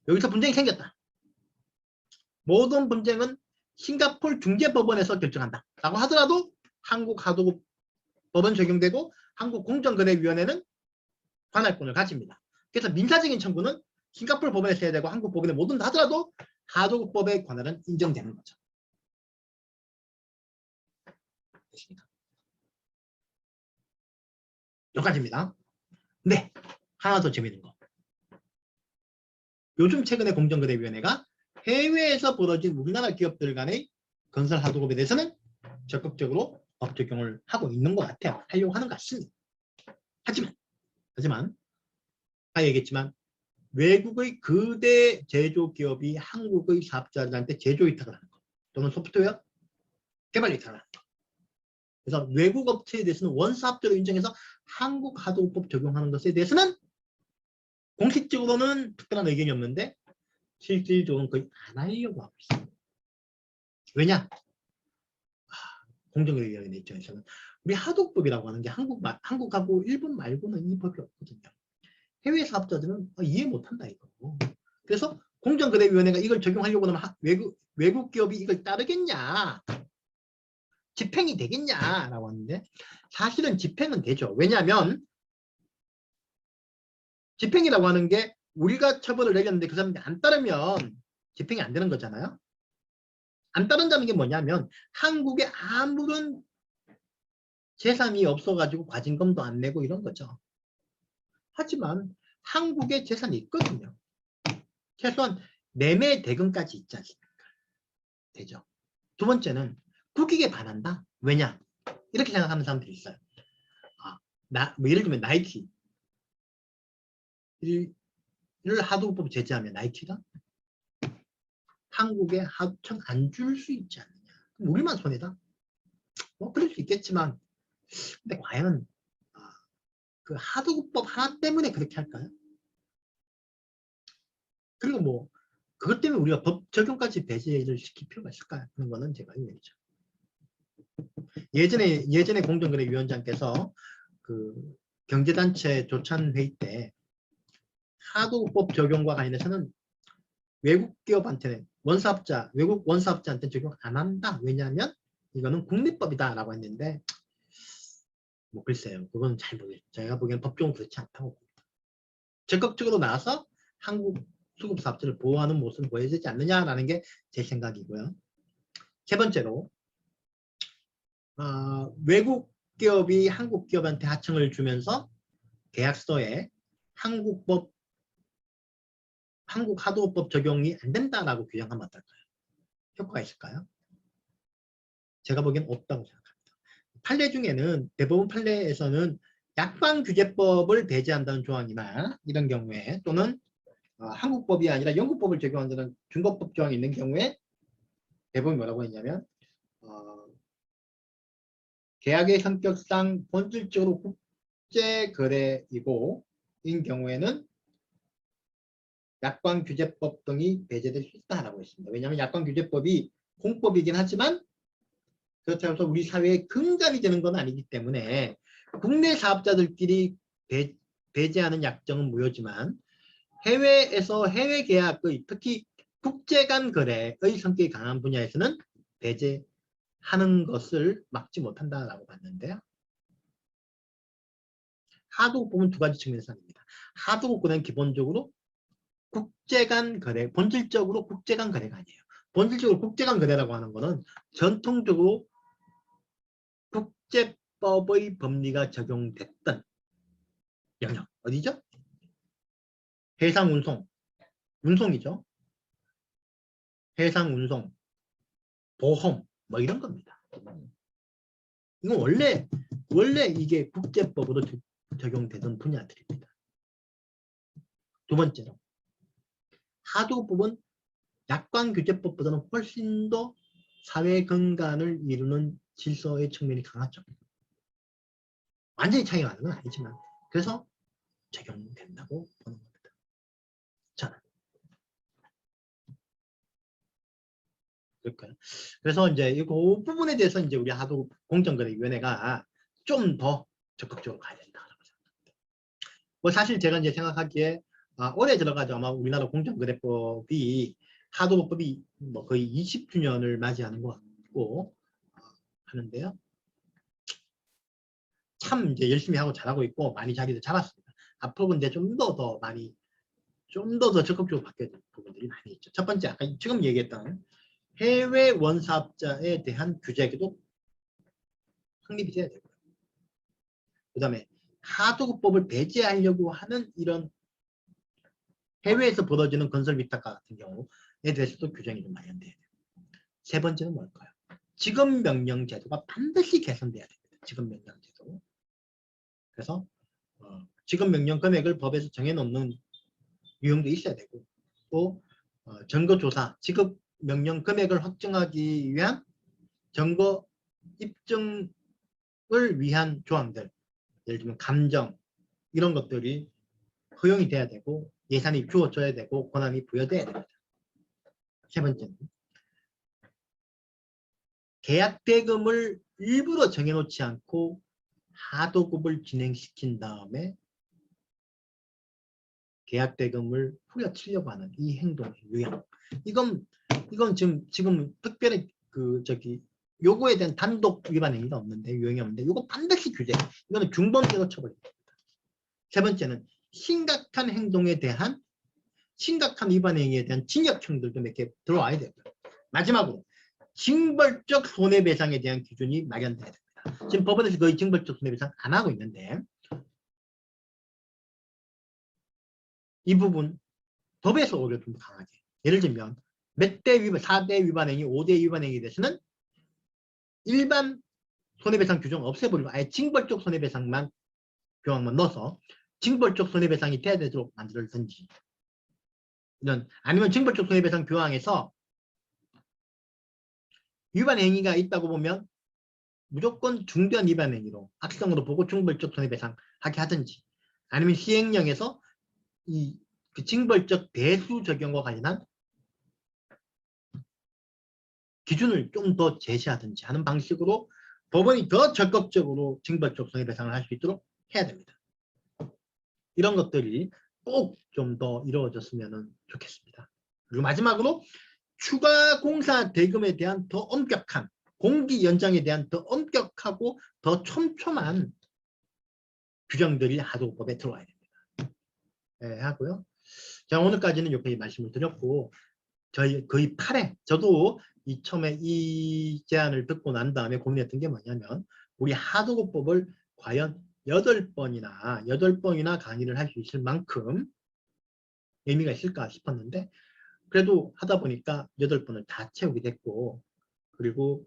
여기서 분쟁이 생겼다. 모든 분쟁은 싱가포르 중재법원에서 결정한다. 라고 하더라도 한국 하도급 법은 적용되고 한국공정거래위원회는 관할권을 가집니다. 그래서 민사적인 청구는 싱가포르 법원에서 해야 되고 한국 법원에 못 온다 하더라도 하도급법의 관할은 인정되는 거죠. 됐습니까? 여기까지입니다. 네, 하나 더 재밌는 거. 요즘 최근에 공정거래위원회가 해외에서 벌어진 우리나라 기업들 간의 건설 하도급에 대해서는 적극적으로 법 적용을 하고 있는 것 같아요. 하려고 하는 것 같습니다. 하지만 아까 얘기했지만 외국의 거대 제조기업이 한국의 사업자들한테 제조 위탁을 하는 것 또는 소프트웨어 개발 위탁을 하는 것 그래서 외국 업체에 대해서는 원사업자로 인정해서 한국 하도급 적용하는 것에 대해서는 공식적으로는 특별한 의견이 없는데 실질적으로는 거의 안 하려고 하고 있습니다. 왜냐? 공정거래위원회 입장에서는 우리 하도급이라고 하는 게 한국하고 일본 말고는 이 법이 없거든요. 해외 사업자들은 이해 못한다 이거. 그래서 공정거래위원회가 이걸 적용하려고 하면 외국 기업이 이걸 따르겠냐? 집행이 되겠냐라고 하는데 사실은 집행은 되죠. 왜냐하면 집행이라고 하는 게 우리가 처벌을 내렸는데 그 사람이 안 따르면 집행이 안 되는 거잖아요. 안 따른다는 게 뭐냐면 한국에 아무런 재산이 없어가지고 과징금도 안 내고 이런 거죠. 하지만 한국에 재산이 있거든요. 최소한 매매 대금까지 있지 않습니까? 되죠. 두 번째는 국익에 반한다. 왜냐? 이렇게 생각하는 사람들이 있어요. 뭐 예를 들면 나이키. 이를 하도급 제재하면 나이키가 한국에 하청 안 줄 수 있지 않느냐. 그럼 우리만 손해다? 뭐 그럴 수 있겠지만 근데 과연 그 하도급법 하나 때문에 그렇게 할까요? 그리고 뭐 그것 때문에 우리가 법 적용까지 배제를 시킬 필요가 있을까요? 그런 거는 제가 얘기죠. 예전에 공정거래위원장께서 그 경제단체 조찬회의 때 하도급 적용과 관련해서는 외국 기업한테는 외국 원사업자한테 적용 안 한다. 왜냐하면 이거는 국내법이다라고 했는데 뭐 글쎄요. 그건 잘 모르겠어요. 제가 보기에는 법적으로 그렇지 않다고 봅니다. 적극적으로 나와서 한국 수급 사업자를 보호하는 모습을 보여야 되지 않느냐라는 게 제 생각이고요. 세 번째로 외국 기업이 한국 기업한테 하청을 주면서 계약서에 한국 하도급 적용이 안 된다라고 규정하면 어떨까요? 효과가 있을까요? 제가 보기엔 없다고 생각합니다. 판례 중에는 대법원 판례에서는 약관규제법을 배제한다는 조항이나 이런 경우에 또는 한국법이 아니라 영국법을 적용한다는 중거법 조항이 있는 경우에 대법원이 뭐라고 했냐면 계약의 성격상 본질적으로 국제거래이고 인 경우에는 약관규제법 등이 배제될 수 있다라고 했습니다. 왜냐하면 약관규제법이 공법이긴 하지만 그렇다고 해서 우리 사회에 근간이 되는 건 아니기 때문에 국내 사업자들끼리 배제하는 약정은 무효지만 해외에서 해외 계약의 특히 국제 간 거래의 성격이 강한 분야에서는 배제하는 것을 막지 못한다라고 봤는데요. 하도급은 두 가지 측면에서 합니다. 하도급은 기본적으로 국제 간 거래, 본질적으로 국제 간 거래가 아니에요. 본질적으로 국제 간 거래라고 하는 것은 전통적으로 국제법의 법리가 적용됐던 영역. 어디죠? 해상 운송, 운송이죠. 해상 운송, 보험, 뭐 이런 겁니다. 이건 원래 이게 국제법으로 적용되던 분야들입니다. 두 번째로 하도법은 약관규제법보다는 훨씬 더 사회 근간을 이루는 질서의 측면이 강하죠. 완전히 차이가 나는 건 아니지만 그래서 적용된다고 보는 겁니다. 저는 그럴까요? 그래서 이제 이 부분에 대해서 이제 우리 하도 공정거래위원회가 좀 더 적극적으로 가야 된다고 생각합니다. 뭐 사실 제가 이제 생각하기에 올해 들어가죠. 아마 우리나라 공정거래법이 하도법이 뭐 거의 20주년을 맞이하는 것 같고 하는데요. 참 이제 열심히 하고 잘하고 있고 많이 자기도 잡았습니다. 앞으로 근데 좀 더 많이 좀 더 적극적으로 바뀌어야 될 부분들이 많이 있죠. 첫 번째 아까 지금 얘기했던 해외 원사업자에 대한 규제도 확립이 돼야 되고요. 그 다음에 하도급법을 배제하려고 하는 이런 해외에서 벌어지는 건설 위탁과 같은 경우에 대해서도 규정이 좀 마련돼야 돼요. 세 번째는 뭘까요? 지급명령 제도가 반드시 개선돼야 됩니다. 지급명령 제도. 그래서 지급명령 금액을 법에서 정해놓는 유형도 있어야 되고 또 증거조사, 지급명령 금액을 확정하기 위한 증거 입증을 위한 조항들, 예를 들면 감정 이런 것들이 허용이 돼야 되고 예산이 주어져야 되고 권한이 부여돼야 됩니다. 세 번째는 계약 대금을 일부러 정해놓지 않고 하도급을 진행시킨 다음에 계약 대금을 후려치려고 하는 이 행동의 유형. 이건 지금 특별히 요거에 대한 단독 위반 행위가 없는데 유형이 없는데 요거 반드시 규제. 이거는 중범죄로 처벌입니다. 세 번째는 심각한 행동에 대한 심각한 위반 행위에 대한 징역형들도 몇 개 들어와야 되고요. 마지막으로 징벌적 손해배상에 대한 기준이 마련돼야 됩니다. 지금 법원에서 거의 징벌적 손해배상 안 하고 있는데 이 부분 법에서 오히려 좀 강하게. 예를 들면 몇 대 위반, 4대 위반 행위, 5대 위반 행위에 대해서는 일반 손해배상 규정을 없애버리고 아예 징벌적 손해배상만 규정만 넣어서 징벌적 손해배상이 돼야 되도록 만들든지 이런 아니면 징벌적 손해배상 교황에서 위반 행위가 있다고 보면 무조건 중대한 위반 행위로 악성으로 보고 징벌적 손해배상 하게 하든지 아니면 시행령에서 그 징벌적 배수 적용과 관련한 기준을 좀 더 제시하든지 하는 방식으로 법원이 더 적극적으로 징벌적 손해배상을 할 수 있도록 해야 됩니다. 이런 것들이 꼭 좀 더 이루어졌으면 좋겠습니다. 그리고 마지막으로 추가 공사 대금에 대한 더 엄격한 공기 연장에 대한 더 엄격하고 더 촘촘한 규정들이 하도법에 들어와야 됩니다. 네, 하고요. 자, 오늘까지는 여기까지 말씀을 드렸고 저희 거의 8회 저도 처음에 이 제안을 듣고 난 다음에 고민했던 게 뭐냐면 우리 하도급법을 과연 8번이나 강의를 할 수 있을 만큼 의미가 있을까 싶었는데 그래도 하다 보니까 8번을 다 채우게 됐고 그리고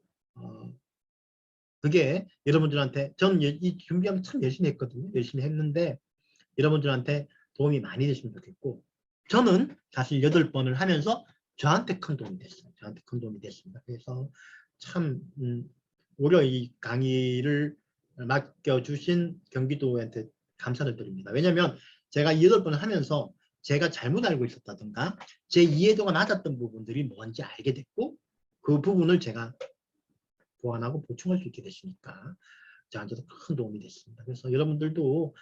그게 여러분들한테 저는 이 준비하면 참 열심히 했거든요. 열심히 했는데 여러분들한테 도움이 많이 됐으면 좋겠고 저는 사실 8번을 하면서 저한테 큰 도움이 됐어요. 저한테 큰 도움이 됐습니다. 그래서 참 오히려 이 강의를 맡겨주신 경기도한테 감사를 드립니다. 왜냐하면 제가 8번을 하면서 제가 잘못 알고 있었다든가 제 이해도가 낮았던 부분들이 뭔지 알게 됐고 그 부분을 제가 보완하고 보충할 수 있게 됐으니까 저한테도 큰 도움이 됐습니다. 그래서 여러분들도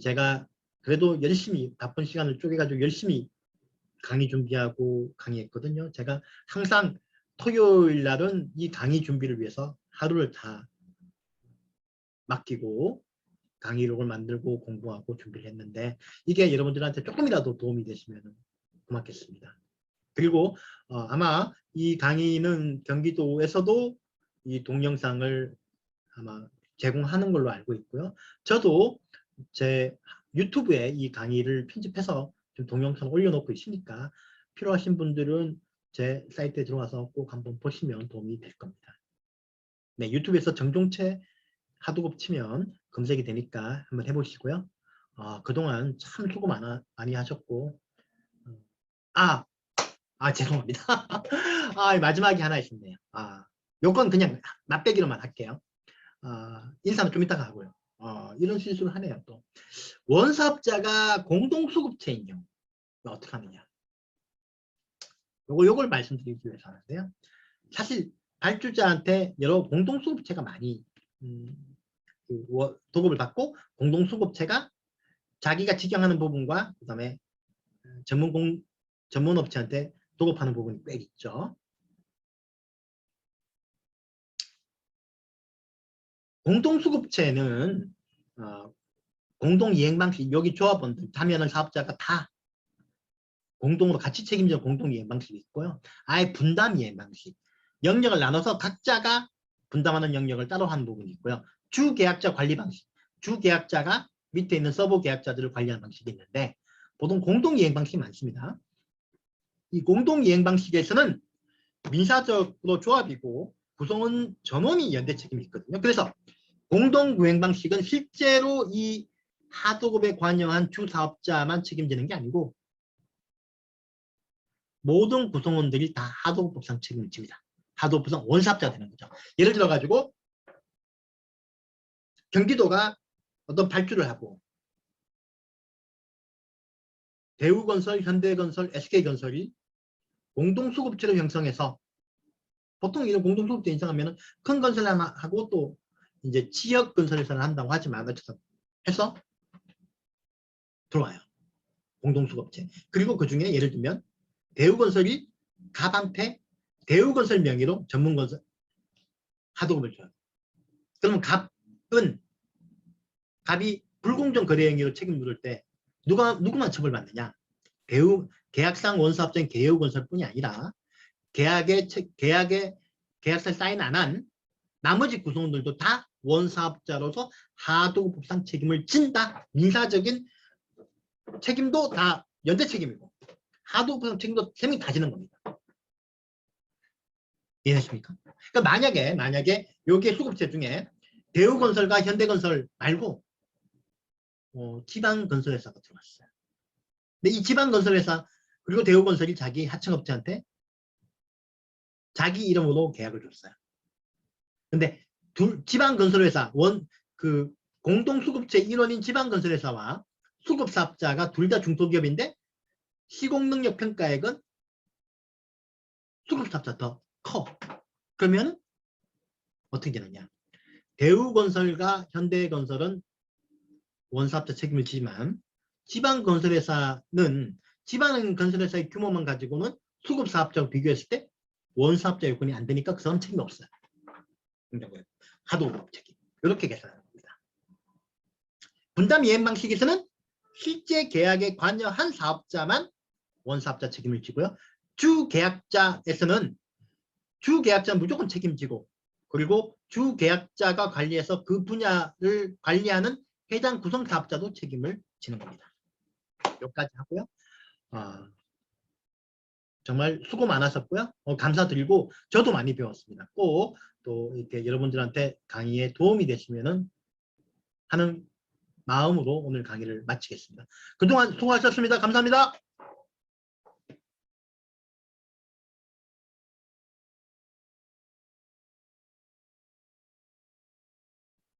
제가 그래도 열심히 바쁜 시간을 쪼개가지고 열심히 강의 준비하고 강의했거든요. 제가 항상 토요일 날은 이 강의 준비를 위해서 하루를 다 맡기고 강의록을 만들고 공부하고 준비를 했는데 이게 여러분들한테 조금이라도 도움이 되시면 고맙겠습니다. 그리고 아마 이 강의는 경기도에서도 이 동영상을 아마 제공하는 걸로 알고 있고요. 저도 제 유튜브에 이 강의를 편집해서 좀 동영상을 올려놓고 있으니까 필요하신 분들은 제 사이트에 들어와서 꼭 한번 보시면 도움이 될 겁니다. 네, 유튜브에서 정종채 하도급 치면 검색이 되니까 한번 해보시고요. 그동안 참 수고 많이 하셨고 죄송합니다. 마지막에 하나 있었네요. 요건 그냥 맛배기로만 할게요. 인사는 좀 이따가 하고요. 이런 실수를 하네요. 또 원사업자가 공동수급체인 경우 어떻게 하느냐. 요걸 말씀드리기 위해서 하는데요. 사실 발주자한테 여러 공동수급체가 많이 도급을 받고 공동수급체가 자기가 직영하는 부분과 그 다음에 전문업체한테 도급하는 부분이 꽤 있죠. 공동수급체는 공동이행방식, 여기 조합원들, 참여하는 사업자가 다 공동으로 같이 책임지는 공동이행방식이 있고요. 아예 분담이행방식, 영역을 나눠서 각자가 분담하는 영역을 따로 하는 부분이 있고요. 주계약자 관리 방식, 주계약자가 밑에 있는 서브 계약자들을 관리하는 방식이 있는데 보통 공동이행방식이 많습니다. 이 공동이행방식에서는 민사적으로 조합이고 구성원 전원이 연대 책임이 있거든요. 그래서 공동구행방식은 실제로 이 하도급에 관여한 주사업자만 책임지는 게 아니고 모든 구성원들이 다 하도급 보상 책임을 집니다. 하도급 보상 원사업자가 되는 거죠. 예를 들어 가지고 경기도가 어떤 발주를 하고 대우건설, 현대건설, SK건설이 공동수급체를 형성해서 보통 이런 공동수급체 형성하면 큰 건설 하고 또 이제 지역 건설에서는 한다고 하지만 해서 들어와요. 공동수급체. 그리고 그 중에 예를 들면 대우건설이 갑한테 대우건설 명의로 전문건설 하도급을 줘요. 그러면 갑이 불공정 거래 행위로 책임 물을 때 누구만 처벌받느냐? 계약상 원사업자인 대우건설뿐이 아니라 계약서에 사인 안 한 나머지 구성원들도 다 원사업자로서 하도급법상 책임을 진다. 민사적인 책임도 다 연대 책임이고 하도급법상 책임도 세 명이 다 지는 겁니다. 이해하십니까? 그러니까 만약에 여기에 수급체 중에 대우건설과 현대건설 말고 지방건설회사가 들어갔어요. 근데 이 지방건설회사 그리고 대우건설이 자기 하청업체한테 자기 이름으로 계약을 줬어요. 근데 지방건설회사 공동수급체 일원인 지방건설회사와 수급사업자가 둘 다 중소기업인데 시공능력 평가액은 수급사업자 더 커. 그러면 어떻게 되느냐? 대우건설과 현대건설은 원사업자 책임을 지지만 지방건설회사는 지방건설회사의 규모만 가지고는 수급사업자와 비교했을 때 원사업자 요건이 안 되니까 그 사람은 책임이 없어요. 하도급 책임. 이렇게 계산하는 겁니다. 분담 이행 방식에서는 실제 계약에 관여한 사업자만 원사업자 책임을 지고요. 주계약자에서는 주계약자는 무조건 책임지고 그리고 주계약자가 관리해서 그 분야를 관리하는 해당 구성사업자도 책임을 지는 겁니다. 여기까지 하고요. 정말 수고 많으셨고요. 감사드리고 저도 많이 배웠습니다. 꼭 또 이렇게 여러분들한테 강의에 도움이 되시면은 하는 마음으로 오늘 강의를 마치겠습니다. 그동안 수고하셨습니다. 감사합니다.